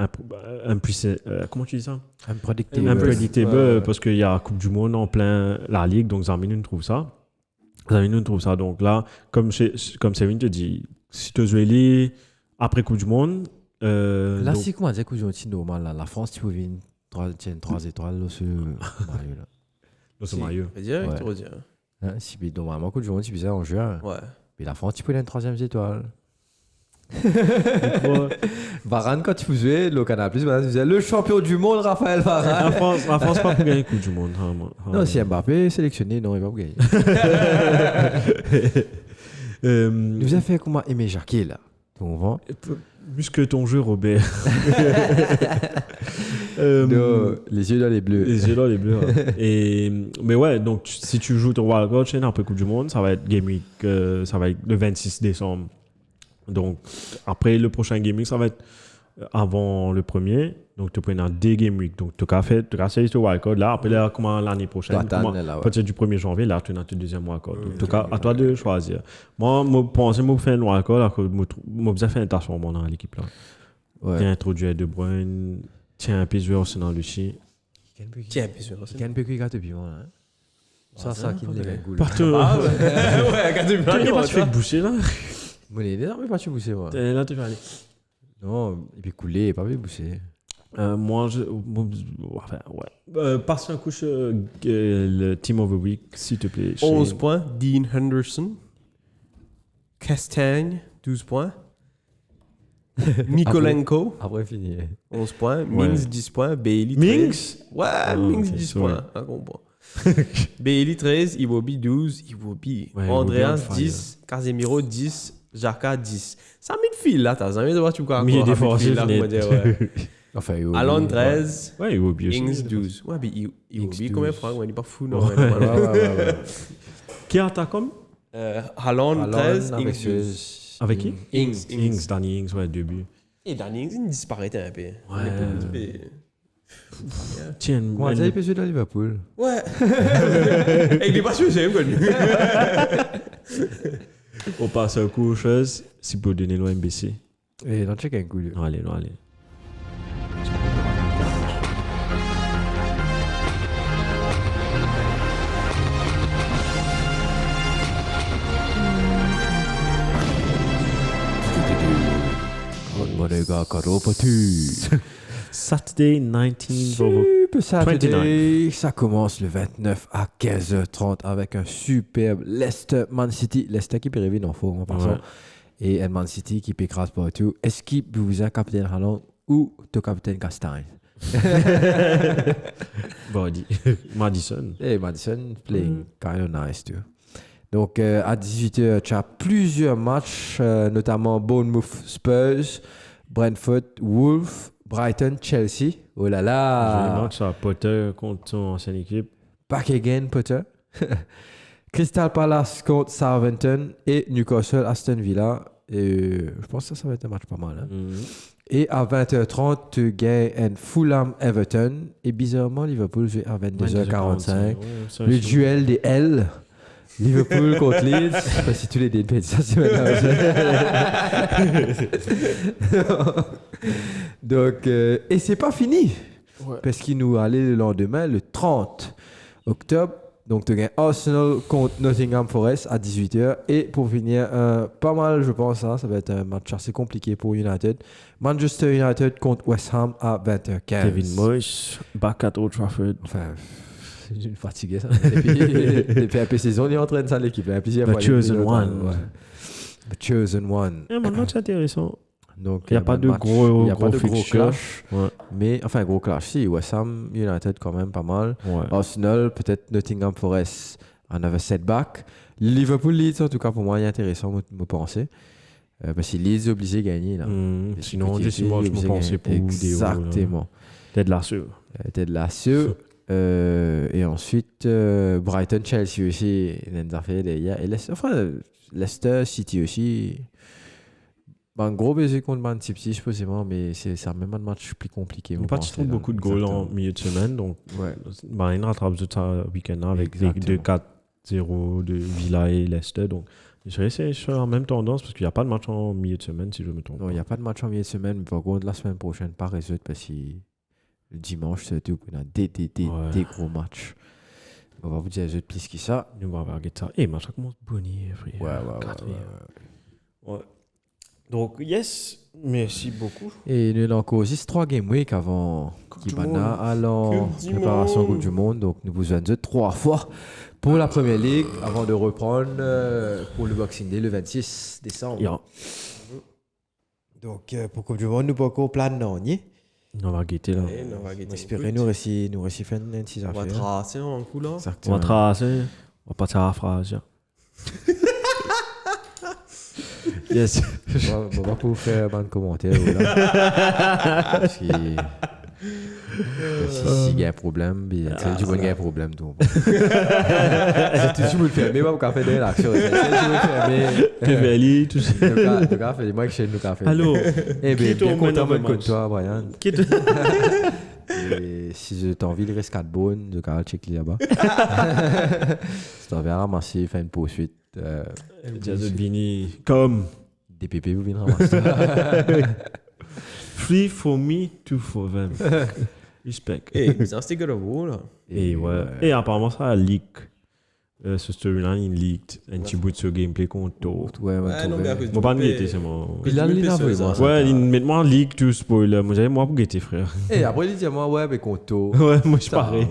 impuissant. Comment tu dis ça? Imprédictable, parce qu'il y a la Coupe du Monde en plein la Ligue, donc Zamine trouve ça. Donc là, comme Sévin te dit, si tu joues après Coupe du Monde. Là, c'est comment dire Coupe du Monde, c'est normal. Là. La France, tu peux venir 3 étoiles là, sur Mario. Là, c'est Mario. Direct, tu dire. Si normalement, Coupe du Monde, c'est bizarre en juin. Ouais. Mais la France, tu peux aller une 3e étoile. Varane, quand tu jouais, le Canal Plus, tu disais le champion du monde, Raphaël Varane. La France pas pour gagner le Coupe du Monde. Non, si Mbappé est sélectionné, non, il va pas gagner. Nous avez fait comment Aimé Jacquet, là. Tu comprends? Muscle ton jeu, Robert. Non, les yeux dans les bleus. Les yeux dans les bleus. Hein. Mais ouais, donc si tu joues ton wildcard chaîne après Coupe du Monde, ça va être Game Week, ça va être le 26 décembre. Donc après le prochain Game Week, ça va être avant le premier. Donc tu prends des Game Week. Donc tu as fait ton wildcard là. Après là, comment l'année prochaine, peut-être du 1er janvier, là tu as ton deuxième wildcard. En tout cas, à toi de choisir. Moi, je pense que je fais un wildcard, je fais un tâche dans l'équipe là. J'ai introduit De Bruyne. Tiens, un peu joueur aussi dans le chien. Tiens, un peu joueur aussi. Il y a un peu qui gâte bien, là. Ça qui me dégoûte. Partout. Ah ouais, gâte bien. Tu n'es pas fait boucher là. Moi, il est désormais pas boucher, moi. Là, tu fais aller. Non, il peut couler, il pas fait boucher. Moi, enfin, ouais. Passe un coup le Team of the Week, s'il te plaît. 11 points, Dean Henderson. Castagne, 12 points. Nikolenko, Après fini. 11 points. Mings, 10 points. Bailey, 13. Mings? Ouais, Mings, 10 points. Un comprend. Bailey, 13. Iwobi, 12. Iwobi. Andreas, 10. Casemiro, 10. Jaka, 10. Ça midfield là, t'as jamais de voir tu quoi. Mais il est défensif, Enfin, Alon, 13. Ouais, Iwobi aussi. Ings, 12. Ouais, mais Iwobi, combien Franck? Il est pas fou, non? Ouais. Qui attaque comme Alon, 13. Ings, 12. Avec qui? Ings. Danny Ings, ouais, 2 buts. Et Danny Ings, il disparaît un peu. Ouais. Tiens, comment ça, il peut jouer dans Liverpool? Ouais. Et il est pas sûr, j'ai même connu. On passe un coup aux choses. Si vous donnez le MBC. Et non, check un coup. Non, allez. Saturday 19 Saturday, ça commence le 29 à 15h30 avec un superbe Leicester Man City. Leicester qui peut rêver en forme en passant. Et Man City qui peut écraser partout. Est-ce qu'il vous a capitaine Haaland ou ton capitaine Castagne? Body. Madison. Et Madison playing kind of nice too. Donc à 18h, tu as plusieurs matchs, notamment Bournemouth Spurs, Brentford Wolves, Brighton Chelsea. Oh là là! Je match à Potter contre son ancienne équipe. Back again Potter. Crystal Palace contre Southampton et Newcastle Aston Villa. Et je pense que ça va être un match pas mal. Hein? Et à 20h30, tu gagnes Fulham Everton. Et bizarrement, Liverpool joue à 22h45. Le duel des L. Liverpool contre Leeds. Je sais pas si tous les débuts ça c'est maintenant. Donc, et c'est pas fini. Ouais. Parce qu'il nous allait le lendemain, le 30 octobre. Donc, tu gagnes Arsenal contre Nottingham Forest à 18h. Et pour finir, pas mal, je pense, hein, ça va être un match assez compliqué pour United. Manchester United contre West Ham à 20h15. Kevin Moyes, back at Old Trafford. Enfin, c'est une fatigué ça. Depuis un peu saison, il est en train de ça l'équipe. The Chosen One. Ouais. The Chosen One. Maintenant, c'est intéressant. Donc, il n'y a pas de gros clash. Ouais. Mais, enfin, gros clash, si. West Ham, United, quand même, pas mal. Ouais. Arsenal, peut-être Nottingham Forest, another setback. Liverpool, Leeds, en tout cas, pour moi, il est intéressant, me penser. Parce que Leeds est obligé de gagner. Là. Sinon, je me pensais pour exactement. T'es de la sûre. Et ensuite, Brighton, Chelsea aussi, et Leicester City aussi. Un gros baiser contre Man City, supposément, mais c'est un même match plus compliqué. Il n'y a pas beaucoup de goals en milieu de semaine, donc il rattrape tout ça week-end avec les 2-4-0 de Villa et Leicester. Donc, c'est sur la même tendance parce qu'il n'y a pas de match en milieu de semaine, si je me trompe. Non, il n'y a pas de match en milieu de semaine, mais par contre, la semaine prochaine, pas résoudre parce que le dimanche, surtout, on a des gros matchs. On va vous dire les autres plus que ça. On va regarder ça. Et match, ça commence bonnie, frère. Ouais. Donc, yes, merci beaucoup. Et nous avons encore 3 game week avant Kibana allant préparation Coupe du Monde. Donc, nous vous avons 3 fois pour la Première Ligue avant de reprendre pour le Boxing Day le 26 décembre. Yeah. Donc, pour Coupe du Monde, nous pas encore plan non, ni? On va guetter là. Espérez nous réussir faire une petite affaire. On va tracer un coup là. On va tracer. On va partir à la phrase. Yes. On va pas faire un commentaire. Si il y a un problème, c'est du bon gars un problème. C'est toujours me le faire. Mais moi, on fait des actions. C'est toujours me le faire. PVLI, tout ça. Le gars fait moi que chez nous café. Allô. Eh bien, bien content de toi, Brian. Et si je t'as envie de rester 4 bonnes, je vais checker là-bas. Si tu envie ramasser, faire une poursuite. Jason Bini, comme des pépés, vous venez ramasser. Free for me, two for them. Respect. Et c'est God of War là. Et ouais. Et apparemment, ça a leak. Ce storyline, il leaked. Un petit bout de ce gameplay qu'on tourne. Ouais, non, mais à cause du Mon pas pépé- guetter, c'est mon. Il a l'énervé, moi. Ouais, il met moi en leak, tout spoiler. Moi, j'avais moi pour guetter, frère. Et après, il dit à moi, ouais, mais qu'on tourne. Ouais, moi, je pareil.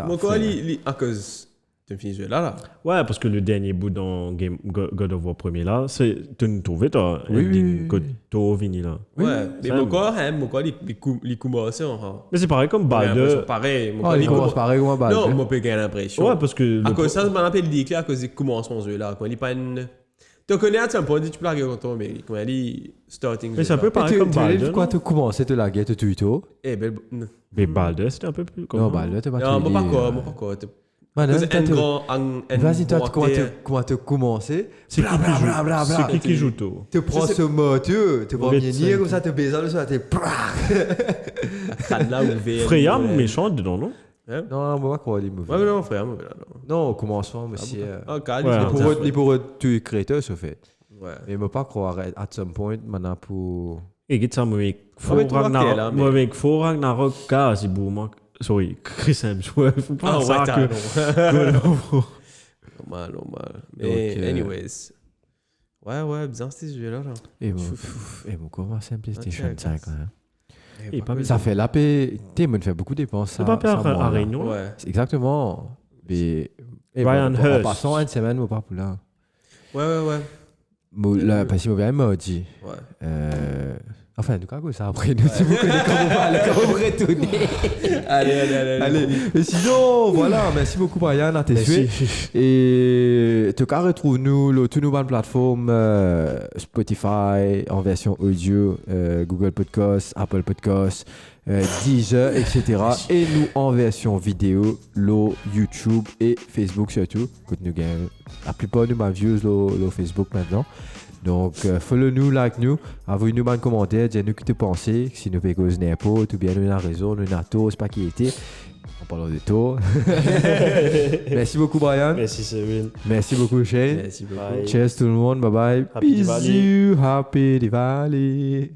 Moi, quoi, à cause. Tu me finis ce jeu là. Ouais, parce que le dernier bout dans God of War premier là, c'est. Tu nous trouves, toi. Oui. God of Vini là. Ouais, mais mon corps, les commencent encore. Mais c'est pareil comme Baldur. Pareil. Oh, il commence pareil comme un balle. Non, moi, j'ai l'impression. Ouais, parce que. À cause de ça, je m'appelle dit à cause du commencement ce jeu là. Quand il pas une. Tu connais à un point, tu peux la regarder contre mais quand il dit starting. Mais c'est un peu pareil comme Baldur. Quand tu commences, tu la guette, tu tout. Eh, ben. Mais Baldur, c'était un peu plus. Non, Baldur, tu pas Non, moi, pas quoi. Vas-y, toi, comment tu commencer? C'est qui qui joue tôt? Tu prends ce mot, tu prends Mienir, comme ça, tu baises le soir, tu Freya, méchant dedans, non? Non, moi, quoi, il est mauvais. Ouais, non, frère, mauvais là. Non, au commencement, monsieur. Ok, pour tu créateur, ça fait. Ouais. Mais je ne pas croire, at some point, maintenant, pour. Et qu'est-ce que ça me fait? Faut Ragnarok, c'est beau, moi. Sorry, Chris Hemsworth. Faut pas avoir que... Normal. Mais, anyways. Ouais, bizarre ce jeu-là. Et mon comment c'est un PlayStation 5 quand même. Et pas Ça fait la paix. Tu me fait beaucoup de dépenses. C'est pas pire à Réunion. Ouais. Exactement. Mais. Ryan En Hurst. passant une semaine, je pas pour là. Ouais. Parce que je m'a dit. Ouais. Enfin, en tout cas, ça après, nous, si vous connaissez comment on va retourner. Allez. Et sinon, voilà, merci beaucoup, Brian, à tes suites. Et en tout cas, retrouve-nous sur nos bonnes plateformes Spotify en version audio, Google Podcast, Apple Podcast, Deezer, etc. Et nous en version vidéo, YouTube et Facebook surtout. La plupart de ma views sur Facebook maintenant. Donc, follow-nous, like-nous, envoyez-nous un commentaire, dites-nous ce que tu penses, si nous payons n'importe ou bien nous avons raison, nous avons tort, c'est pas qui était. En parlant de tort. Merci beaucoup, Brian. Merci, Cyril. Merci beaucoup, Shane. Merci beaucoup. Cheers tout le monde, bye bye. Happy Diwali. Happy Diwali.